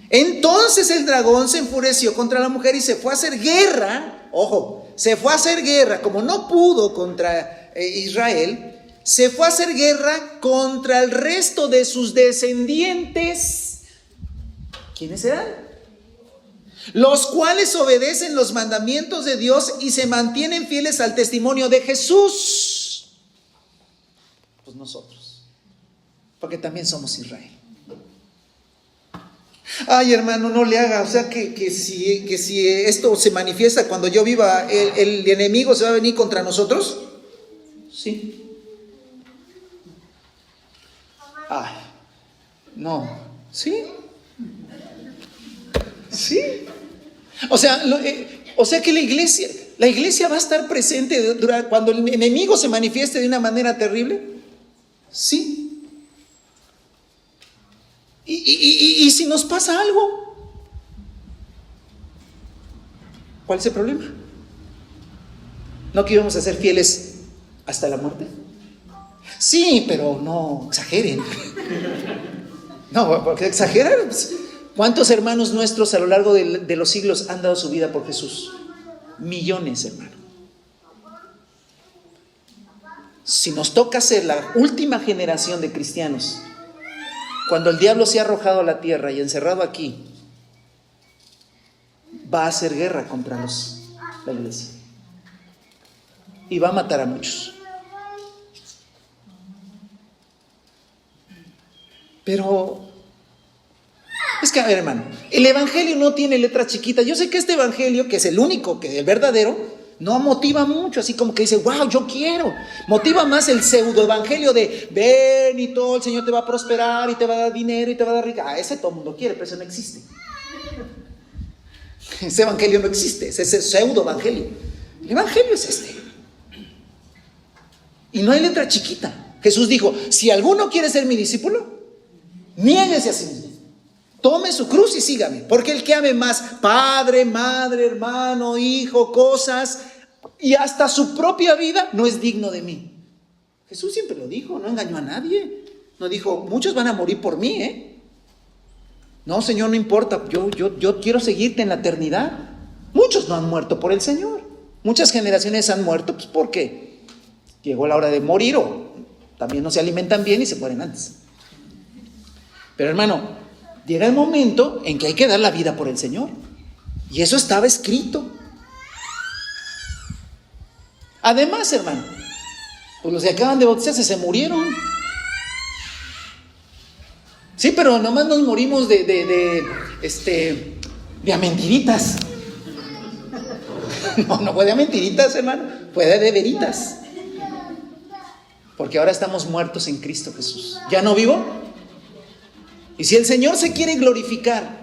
Entonces el dragón se enfureció contra la mujer y se fue a hacer guerra. Ojo, se fue a hacer guerra, como no pudo contra Israel, se fue a hacer guerra contra el resto de sus descendientes. ¿Quiénes serán? Los cuales obedecen los mandamientos de Dios y se mantienen fieles al testimonio de Jesús. Pues nosotros, porque también somos Israel. Ay, hermano, no le haga, o sea que si esto se manifiesta cuando yo viva, el enemigo se va a venir contra nosotros. Sí. Ay, no. Sí. O sea que la iglesia va a estar presente cuando el enemigo se manifieste de una manera terrible. Sí. Y si nos pasa algo, ¿cuál es el problema? ¿No que íbamos a ser fieles hasta la muerte? Sí, pero no exageren. No, porque exagerar. ¿Cuántos hermanos nuestros a lo largo de los siglos han dado su vida por Jesús? Millones, hermano. Si nos toca ser la última generación de cristianos, cuando el diablo se ha arrojado a la tierra y encerrado aquí, va a hacer guerra contra la iglesia y va a matar a muchos. Pero es que, a ver, hermano, el evangelio no tiene letra chiquita. Yo sé que este evangelio, que es el único, que es el verdadero, no motiva mucho, así como que dice, wow, yo quiero. Motiva más el pseudo evangelio de ven y todo, el Señor te va a prosperar y te va a dar dinero y te va a dar rica. Ese todo el mundo quiere, pero ese no existe. Ese evangelio no existe, es ese pseudo evangelio. El evangelio es este. Y no hay letra chiquita. Jesús dijo, si alguno quiere ser mi discípulo, niéguese a sí mismo. Tome su cruz y sígame. Porque el que ame más padre, madre, hermano, hijo, cosas y hasta su propia vida no es digno de mí. Jesús siempre lo dijo, no engañó a nadie. No dijo, muchos van a morir por mí, No, Señor, no importa, yo quiero seguirte en la eternidad. Muchos no han muerto por el Señor. Muchas generaciones han muerto pues porque llegó la hora de morir o también no se alimentan bien y se mueren antes. Pero hermano, llega el momento en que hay que dar la vida por el Señor. Y eso estaba escrito. Además, hermano, pues los que acaban de bautizarse se murieron. Sí, pero nomás nos morimos de a mentiritas. No fue de a mentiritas, hermano, fue de veritas. Porque ahora estamos muertos en Cristo Jesús. ¿Ya no vivo? Y si el Señor se quiere glorificar,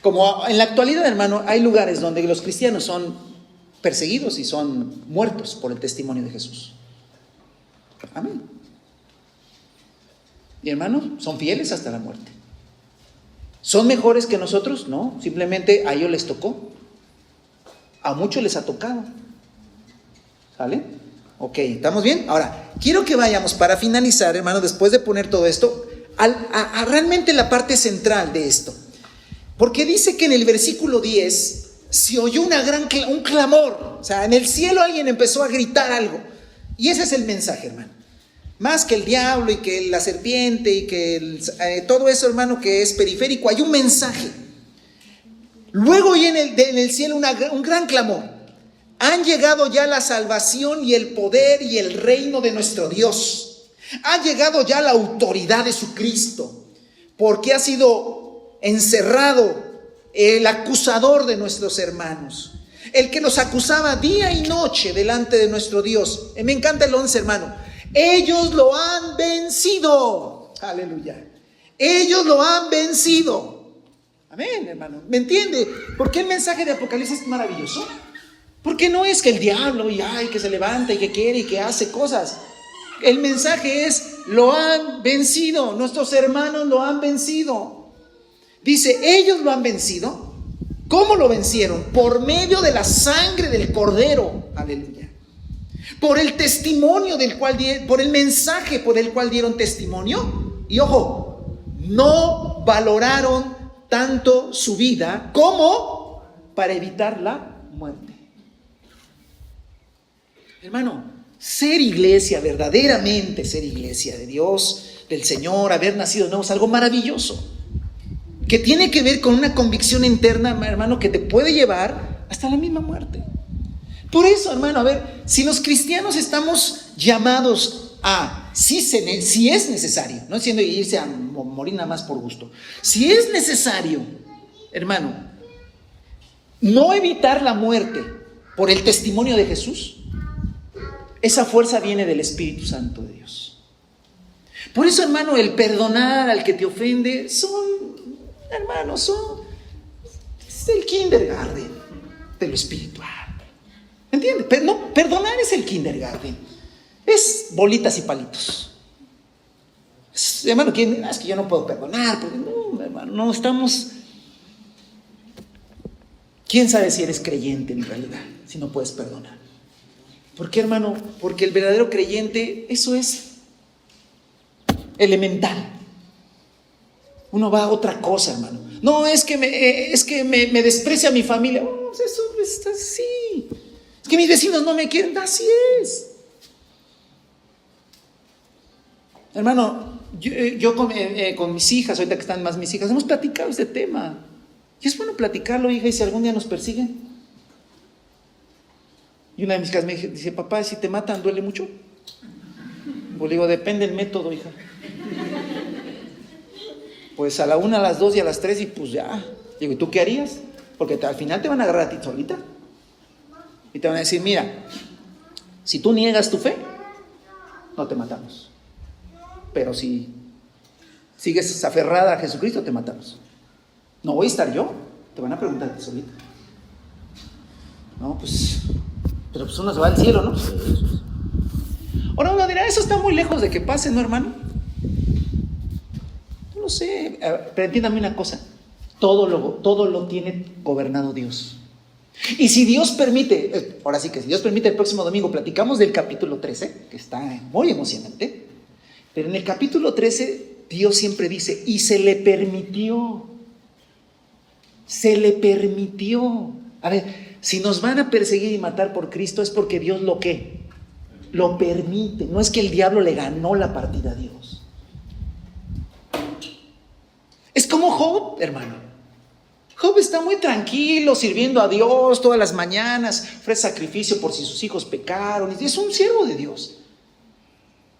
como en la actualidad, hermano, hay lugares donde los cristianos son perseguidos y son muertos por el testimonio de Jesús. Amén. Y hermano, son fieles hasta la muerte. ¿Son mejores que nosotros? No, simplemente a ellos les tocó. A muchos les ha tocado. ¿Sale? Ok, ¿estamos bien? Ahora, quiero que vayamos para finalizar, hermano, después de poner todo esto, a realmente la parte central de esto. Porque dice que en el versículo 10 se oyó un clamor. O sea, en el cielo alguien empezó a gritar algo. Y ese es el mensaje, hermano. Más que el diablo y que la serpiente y que todo eso, hermano, que es periférico, hay un mensaje. Luego hay en el cielo un gran clamor. Han llegado ya la salvación y el poder y el reino de nuestro Dios. Ha llegado ya la autoridad de su Cristo, porque ha sido encerrado el acusador de nuestros hermanos, el que los acusaba día y noche delante de nuestro Dios. Me encanta el 11, hermano. Ellos lo han vencido. Aleluya. Ellos lo han vencido. Amén, hermano. ¿Me entiende? ¿Por qué el mensaje de Apocalipsis es maravilloso? Porque no es que el diablo que se levanta y que quiere y que hace cosas. El mensaje es: lo han vencido. Nuestros hermanos lo han vencido. Dice, ellos lo han vencido. ¿Cómo lo vencieron? Por medio de la sangre del Cordero. Aleluya. Por el testimonio por el mensaje por el cual dieron testimonio. Y ojo, no valoraron tanto su vida como para evitar la muerte. Hermano, ser iglesia, verdaderamente ser iglesia de Dios, del Señor, haber nacido de nuevo, es algo maravilloso, que tiene que ver con una convicción interna, hermano, que te puede llevar hasta la misma muerte. Por eso, hermano, a ver, si los cristianos estamos llamados a, si es necesario, no siendo irse a morir nada más por gusto, si es necesario, hermano, no evitar la muerte por el testimonio de Jesús, esa fuerza viene del Espíritu Santo de Dios. Por eso, hermano, el perdonar al que te ofende es el kindergarten de lo espiritual. ¿Entiendes? No, perdonar es el kindergarten. Es bolitas y palitos. Hermano, es que yo no puedo perdonar. Porque no, hermano, no estamos. ¿Quién sabe si eres creyente en realidad? Si no puedes perdonar. ¿Por qué, hermano? Porque el verdadero creyente, eso es elemental. Uno va a otra cosa, hermano. No, es que me desprecia mi familia. Oh, eso está así. Es que mis vecinos no me quieren. Así es. Hermano, yo con mis hijas, ahorita que están más mis hijas, hemos platicado este tema. Y es bueno platicarlo, hija, y si algún día nos persiguen. Y una de mis hijas me dice, papá, si te matan, ¿duele mucho? Pues le digo, depende del método, hija. Pues a la 1, a las 2 y a las 3 y pues ya. Digo, ¿y tú qué harías? Porque al final te van a agarrar a ti solita. Y te van a decir, mira, si tú niegas tu fe, no te matamos. Pero si sigues aferrada a Jesucristo, te matamos. No voy a estar yo. Te van a preguntar a ti solita. No, pues, pero pues uno se va al cielo, ¿no? Ahora uno dirá, eso está muy lejos de que pase, ¿no, hermano? No lo sé, pero entiéndame una cosa, todo lo tiene gobernado Dios. Y si Dios permite, ahora sí que si Dios permite, el próximo domingo platicamos del capítulo 13, que está muy emocionante, pero en el capítulo 13 Dios siempre dice, y se le permitió. A ver, si nos van a perseguir y matar por Cristo es porque Dios lo permite. No es que el diablo le ganó la partida a Dios. Es como Job, hermano. Job está muy tranquilo sirviendo a Dios todas las mañanas, ofrece sacrificio por si sus hijos pecaron. Es un siervo de Dios.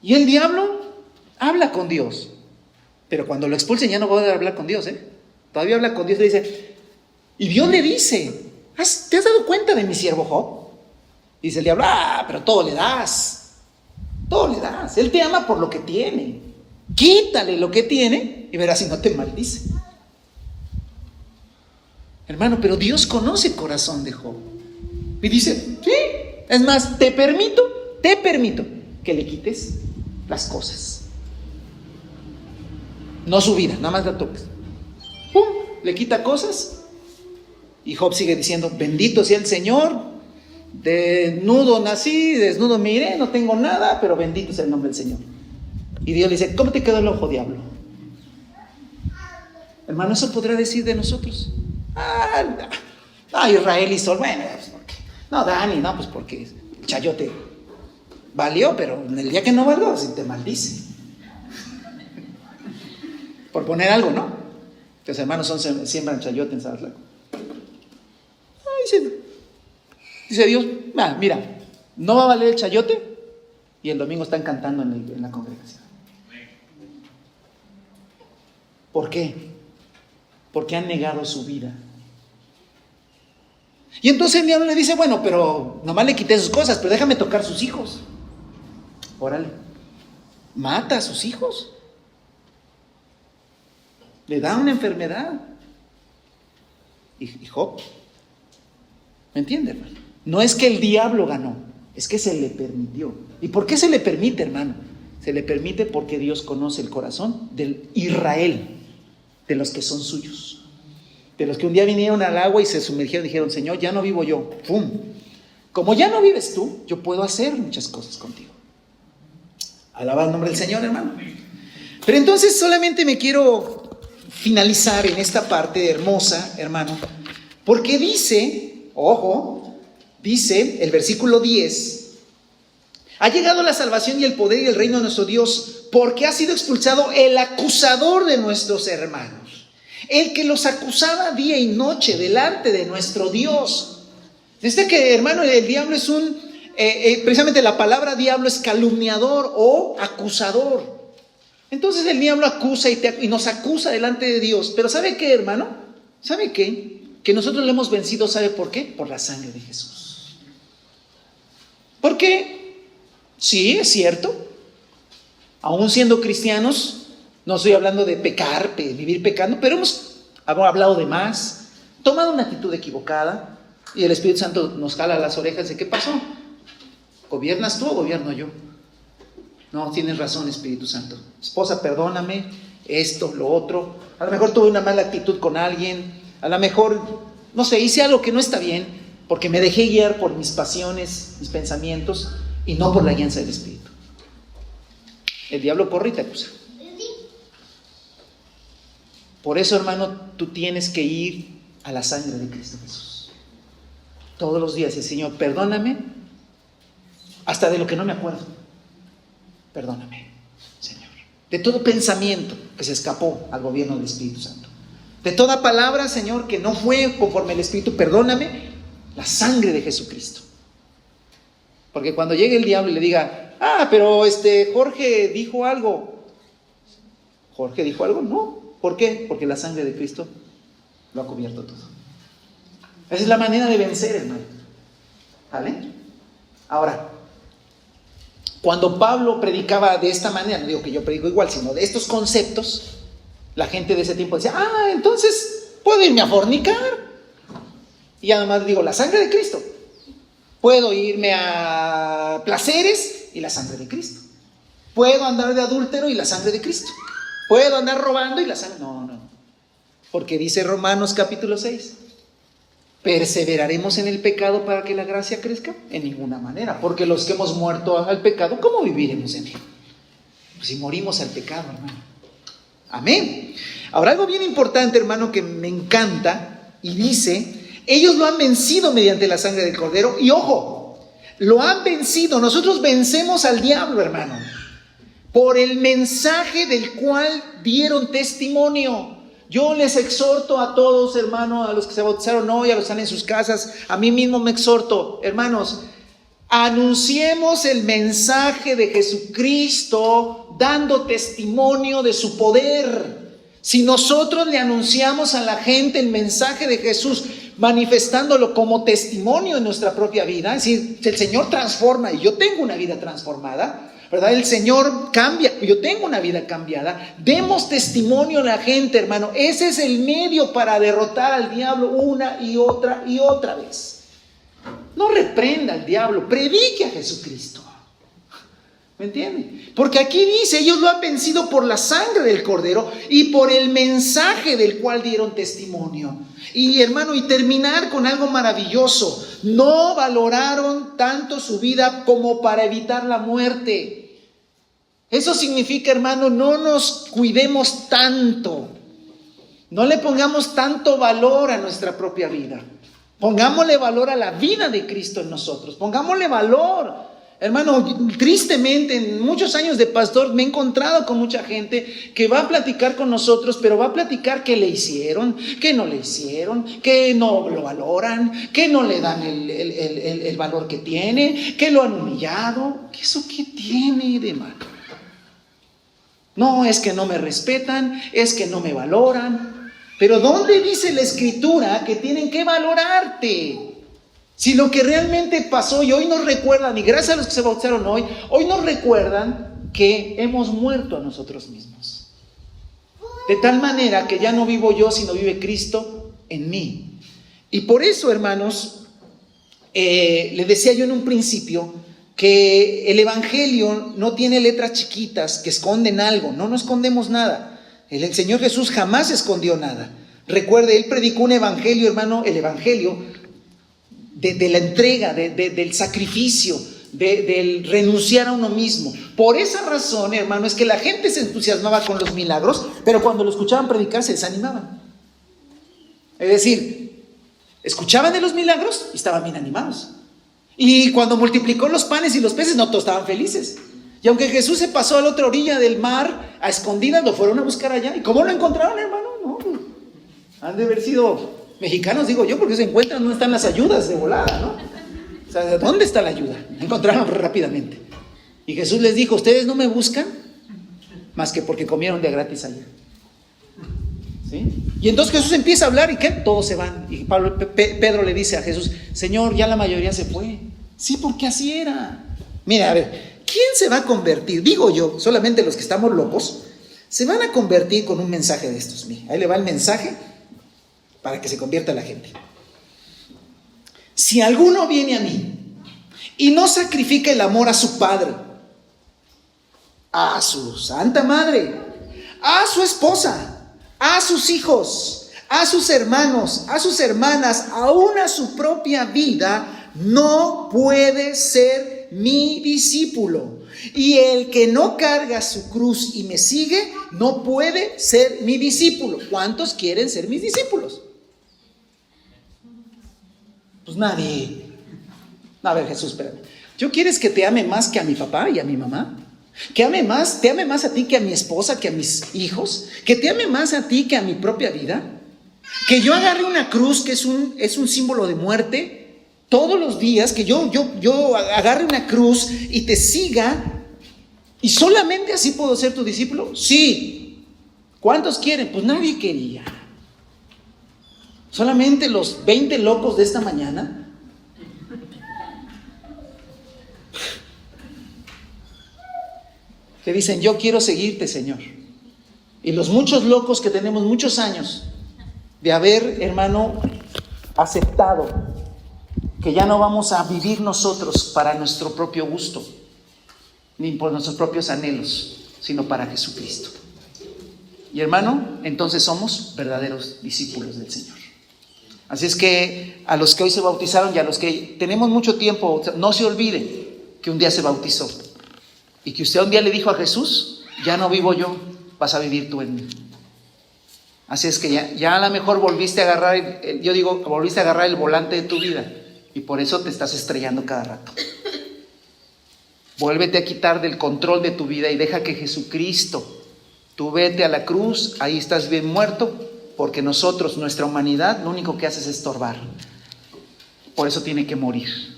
Y el diablo habla con Dios. Pero cuando lo expulsen ya no va a hablar con Dios, Todavía habla con Dios y le dice, y Dios le dice, ¿te has dado cuenta de mi siervo Job? Dice el diablo, pero todo le das. Todo le das. Él te ama por lo que tiene. Quítale lo que tiene y verás si no te maldice. Hermano, pero Dios conoce el corazón de Job. Y dice, sí, es más, te permito que le quites las cosas. No su vida, nada más la toques. ¡Pum! Le quita cosas. Y Job sigue diciendo, bendito sea el Señor, desnudo nací, desnudo me iré, no tengo nada, pero bendito sea el nombre del Señor. Y Dios le dice, ¿cómo te quedó el ojo, diablo? Hermano, eso podrá decir de nosotros. Israel y Sol, bueno, pues porque. No, Dani, no, pues porque Chayote. valió, pero en el día que no valió, sí te maldice. Por poner algo, ¿no? Que los hermanos siembran chayote en Zaratlaco. Dice Dios, mira, no va a valer el chayote, y el domingo están cantando en la congregación. ¿Por qué? Porque han negado su vida. Y entonces el diablo le dice, bueno, pero nomás le quité sus cosas, pero déjame tocar sus hijos. Órale, mata a sus hijos. Le da una enfermedad. Y Job, ¿me entiende, hermano? No es que el diablo ganó, es que se le permitió. ¿Y por qué se le permite, hermano? Se le permite porque Dios conoce el corazón del Israel, de los que son suyos. De los que un día vinieron al agua y se sumergieron y dijeron, Señor, ya no vivo yo. ¡Pum! Como ya no vives tú, yo puedo hacer muchas cosas contigo. Alaba el nombre del Señor, hermano. Pero entonces solamente me quiero finalizar en esta parte hermosa, hermano, porque dice, ojo, dice el versículo 10, ha llegado la salvación y el poder y el reino de nuestro Dios, porque ha sido expulsado el acusador de nuestros hermanos. El que los acusaba día y noche delante de nuestro Dios. Desde que, hermano, el diablo es precisamente la palabra diablo es calumniador o acusador. Entonces el diablo acusa y nos acusa delante de Dios. Pero ¿sabe qué, hermano? ¿Sabe qué? Que nosotros le hemos vencido, ¿sabe por qué? Por la sangre de Jesús. ¿Por qué? Sí, es cierto. Aún siendo cristianos, no estoy hablando de pecar, vivir pecando, pero hemos hablado de más, tomado una actitud equivocada, y el Espíritu Santo nos jala las orejas de ¿qué pasó? ¿Gobiernas tú o gobierno yo? No, tienes razón, Espíritu Santo. Esposa, perdóname, esto, lo otro. A lo mejor tuve una mala actitud con alguien, a lo mejor, no sé, hice algo que no está bien, porque me dejé guiar por mis pasiones, mis pensamientos, y no por la guianza del Espíritu. El diablo corre y te acusa. Por eso, hermano, tú tienes que ir a la sangre de Cristo Jesús. Todos los días, el Señor, perdóname, hasta de lo que no me acuerdo. Perdóname, Señor. De todo pensamiento que se escapó al gobierno del Espíritu Santo. De toda palabra, Señor, que no fue conforme al Espíritu, perdóname, la sangre de Jesucristo. Porque cuando llegue el diablo y le diga, pero Jorge dijo algo. ¿Jorge dijo algo? No. ¿Por qué? Porque la sangre de Cristo lo ha cubierto todo. Esa es la manera de vencer, hermano. ¿Vale? Ahora, cuando Pablo predicaba de esta manera, no digo que yo predico igual, sino de estos conceptos, la gente de ese tiempo decía, entonces puedo irme a fornicar. Y además digo, la sangre de Cristo. Puedo irme a placeres y la sangre de Cristo. Puedo andar de adúltero y la sangre de Cristo. Puedo andar robando y la sangre. No. Porque dice Romanos capítulo 6. ¿Perseveraremos en el pecado para que la gracia crezca? En ninguna manera. Porque los que hemos muerto al pecado, ¿cómo viviremos en él? Pues si morimos al pecado, hermano. Amén. Ahora algo bien importante, hermano, que me encanta. Y dice, ellos lo han vencido mediante la sangre del Cordero. Y ojo, lo han vencido. Nosotros vencemos al diablo, hermano, por el mensaje del cual dieron testimonio. Yo les exhorto a todos, hermanos, a los que se bautizaron hoy, a los que están en sus casas, a mí mismo me exhorto, hermanos, anunciemos el mensaje de Jesucristo, dando testimonio de su poder. Si nosotros le anunciamos a la gente el mensaje de Jesús, manifestándolo como testimonio en nuestra propia vida, es decir, el Señor transforma y yo tengo una vida transformada, ¿verdad? El Señor cambia, yo tengo una vida cambiada. Demos testimonio a la gente, hermano. Ese es el medio para derrotar al diablo una y otra vez. No reprenda al diablo, predique a Jesucristo. ¿Me entiende? Porque aquí dice, ellos lo han vencido por la sangre del Cordero y por el mensaje del cual dieron testimonio. Y hermano, y terminar con algo maravilloso. No valoraron tanto su vida como para evitar la muerte. Eso significa, hermano, no nos cuidemos tanto. No le pongamos tanto valor a nuestra propia vida. Pongámosle valor a la vida de Cristo en nosotros. Pongámosle valor, Hermano, tristemente, en muchos años de pastor me he encontrado con mucha gente que va a platicar con nosotros, pero va a platicar qué le hicieron, qué no le hicieron, que no lo valoran, que no le dan el valor que tiene, que lo han humillado. ¿Eso qué tiene de malo? No, es que no me respetan, es que no me valoran. Pero ¿dónde dice la Escritura que tienen que valorarte? Si lo que realmente pasó y hoy nos recuerdan, y gracias a los que se bautizaron hoy nos recuerdan que hemos muerto a nosotros mismos. De tal manera que ya no vivo yo, sino vive Cristo en mí. Y por eso, hermanos, le decía yo en un principio que el Evangelio no tiene letras chiquitas que esconden algo. No escondemos nada. El Señor Jesús jamás escondió nada. Recuerde, Él predicó un Evangelio, hermano, el Evangelio de la entrega, del sacrificio, del renunciar a uno mismo. Por esa razón, hermano, es que la gente se entusiasmaba con los milagros, pero cuando lo escuchaban predicar se desanimaban. Es decir, escuchaban de los milagros y estaban bien animados. Y cuando multiplicó los panes y los peces, no todos estaban felices. Y aunque Jesús se pasó a la otra orilla del mar, a escondidas, lo fueron a buscar allá. ¿Y cómo lo encontraron, hermano? No, han de haber sido mexicanos, digo yo, porque se encuentran, no están las ayudas de volada, ¿no? O sea, ¿dónde está la ayuda? La encontraron rápidamente. Y Jesús les dijo, ustedes no me buscan más que porque comieron de gratis allá. ¿Sí? Y entonces Jesús empieza a hablar y ¿qué? Todos se van. Y Pedro le dice a Jesús, Señor, ya la mayoría se fue. Sí, porque así era. Mira, a ver, ¿quién se va a convertir? Digo yo, solamente los que estamos locos se van a convertir con un mensaje de estos. Mira, ahí le va el mensaje para que se convierta la gente. Si alguno viene a mí y no sacrifica el amor a su padre, a su santa madre, a su esposa, a sus hijos, a sus hermanos, a sus hermanas, aún a su propia vida, no puede ser mi discípulo. Y el que no carga su cruz y me sigue, no puede ser mi discípulo. ¿Cuántos quieren ser mis discípulos? Pues nadie. A ver, Jesús, espérame. ¿Yo quieres que te ame más que a mi papá y a mi mamá? Que te ame más a ti que a mi esposa, que a mis hijos, que te ame más a ti que a mi propia vida, que yo agarre una cruz que es un símbolo de muerte todos los días, que yo agarre una cruz y te siga, y solamente así puedo ser tu discípulo. Sí. ¿Cuántos quieren? Pues nadie quería. Solamente los 20 locos de esta mañana. Que dicen, yo quiero seguirte, Señor. Y los muchos locos que tenemos muchos años de haber, hermano, aceptado que ya no vamos a vivir nosotros para nuestro propio gusto, ni por nuestros propios anhelos, sino para Jesucristo. Y hermano, entonces somos verdaderos discípulos del Señor. Así es que a los que hoy se bautizaron y a los que tenemos mucho tiempo, no se olviden que un día se bautizó. Y que usted un día le dijo a Jesús, ya no vivo yo, vas a vivir tú en mí. Así es que ya a lo mejor volviste a agarrar, volviste a agarrar el volante de tu vida. Y por eso te estás estrellando cada rato. Vuélvete a quitar del control de tu vida y deja que Jesucristo, tú vete a la cruz, ahí estás bien muerto, porque nosotros, nuestra humanidad, lo único que hace es estorbar. Por eso tiene que morir.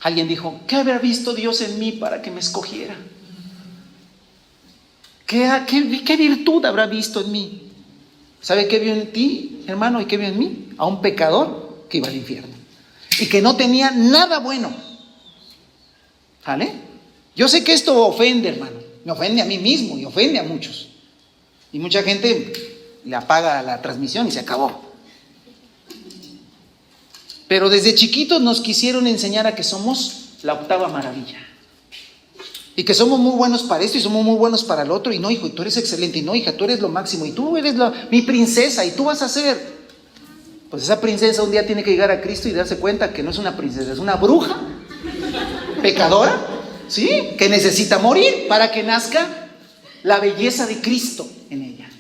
Alguien dijo, ¿qué habrá visto Dios en mí para que me escogiera? ¿Qué virtud habrá visto en mí? ¿Sabe qué vio en ti, hermano? ¿Y qué vio en mí? A un pecador que iba al infierno y que no tenía nada bueno. ¿Vale? Yo sé que esto ofende, hermano. Me ofende a mí mismo y ofende a muchos. Y mucha gente le apaga la transmisión y se acabó. Pero desde chiquitos nos quisieron enseñar a que somos la octava maravilla. Y que somos muy buenos para esto y somos muy buenos para el otro. Y no, hijo, y tú eres excelente. Y no, hija, tú eres lo máximo. Y tú eres mi princesa. Y tú vas a ser. Pues esa princesa un día tiene que llegar a Cristo y darse cuenta que no es una princesa, es una bruja pecadora, ¿sí? Que necesita morir para que nazca la belleza de Cristo en ella.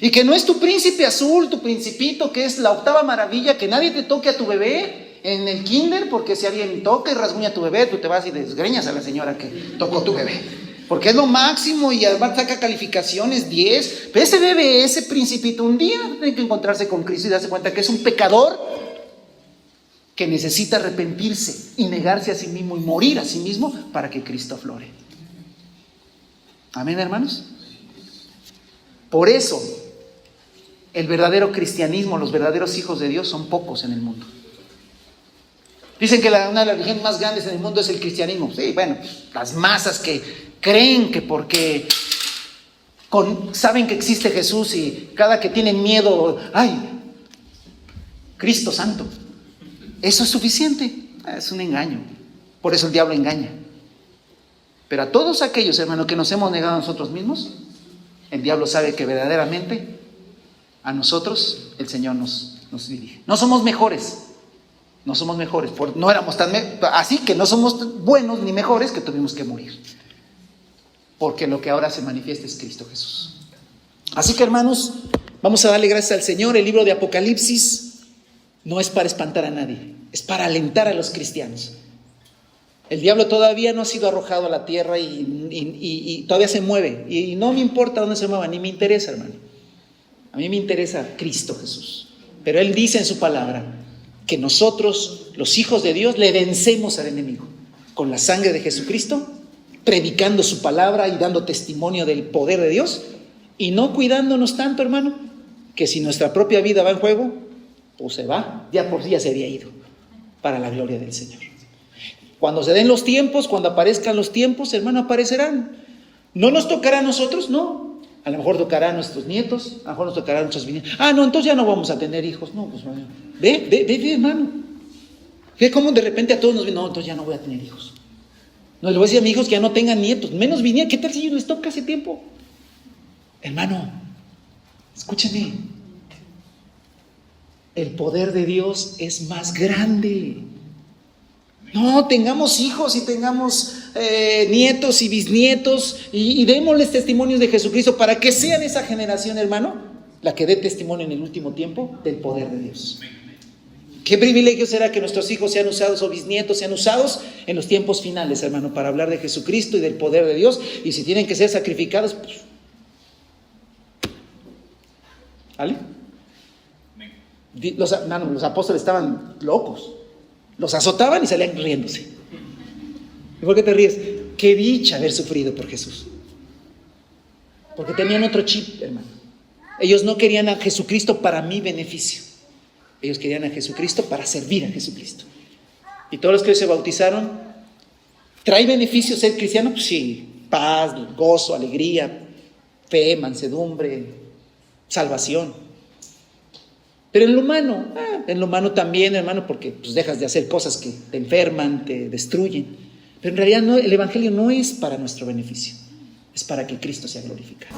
Y que no es tu príncipe azul, tu principito, que es la octava maravilla, que nadie te toque a tu bebé en el kinder, porque si alguien toca y rasguña a tu bebé, tú te vas y desgreñas a la señora que tocó tu bebé, porque es lo máximo y además saca calificaciones 10. Pero ese bebé, ese principito, un día tiene que encontrarse con Cristo y darse cuenta que es un pecador que necesita arrepentirse y negarse a sí mismo y morir a sí mismo para que Cristo aflore. Amén, hermanos. Por eso el verdadero cristianismo, los verdaderos hijos de Dios son pocos en el mundo. Dicen que una de las religiones más grandes en el mundo es el cristianismo. Sí, bueno, las masas que creen que porque saben que existe Jesús y cada que tienen miedo, ¡ay! Cristo Santo. Eso es suficiente. Es un engaño. Por eso el diablo engaña. Pero a todos aquellos, hermanos, que nos hemos negado a nosotros mismos, el diablo sabe que verdaderamente a nosotros el Señor nos dirige. No somos mejores. No somos mejores. No éramos así que no somos buenos ni mejores que tuvimos que morir. Porque lo que ahora se manifiesta es Cristo Jesús. Así que, hermanos, vamos a darle gracias al Señor. El libro de Apocalipsis no es para espantar a nadie, es para alentar a los cristianos. El diablo todavía no ha sido arrojado a la tierra y todavía se mueve. Y no me importa dónde se mueva, ni me interesa, hermano. A mí me interesa Cristo Jesús. Pero Él dice en su palabra que nosotros, los hijos de Dios, le vencemos al enemigo con la sangre de Jesucristo, predicando su palabra y dando testimonio del poder de Dios, y no cuidándonos tanto, hermano, que si nuestra propia vida va en juego, pues se va, ya por sí ya se había ido, para la gloria del Señor. Cuando se den los tiempos, cuando aparezcan los tiempos, hermano, aparecerán. ¿No nos tocará a nosotros? No. A lo mejor tocará a nuestros nietos, a lo mejor nos tocará a nuestros bisnietos. No, entonces ya no vamos a tener hijos. No, pues ve, hermano. Ve cómo de repente a todos nos ven, no, entonces ya no voy a tener hijos. No, les voy a decir a mis hijos que ya no tengan nietos, menos bisnietos. ¿Qué tal si ellos les toca ese tiempo? Hermano, escúcheme. El poder de Dios es más grande. No, tengamos hijos y tengamos nietos y bisnietos y démosles testimonios de Jesucristo para que sean esa generación, hermano, la que dé testimonio en el último tiempo del poder de Dios. Qué privilegio será que nuestros hijos sean usados o bisnietos sean usados en los tiempos finales, hermano, para hablar de Jesucristo y del poder de Dios. Y si tienen que ser sacrificados, pues, ¿vale? Los apóstoles estaban locos. Los azotaban y salían riéndose. ¿Y por qué te ríes? Qué dicha haber sufrido por Jesús. Porque tenían otro chip, hermano. Ellos no querían a Jesucristo para mi beneficio. Ellos querían a Jesucristo para servir a Jesucristo. Y todos los que se bautizaron, ¿trae beneficio ser cristiano? Pues sí, paz, gozo, alegría, fe, mansedumbre, salvación. Pero en lo humano también, hermano, porque pues dejas de hacer cosas que te enferman, te destruyen. Pero en realidad el Evangelio no es para nuestro beneficio, es para que Cristo sea glorificado.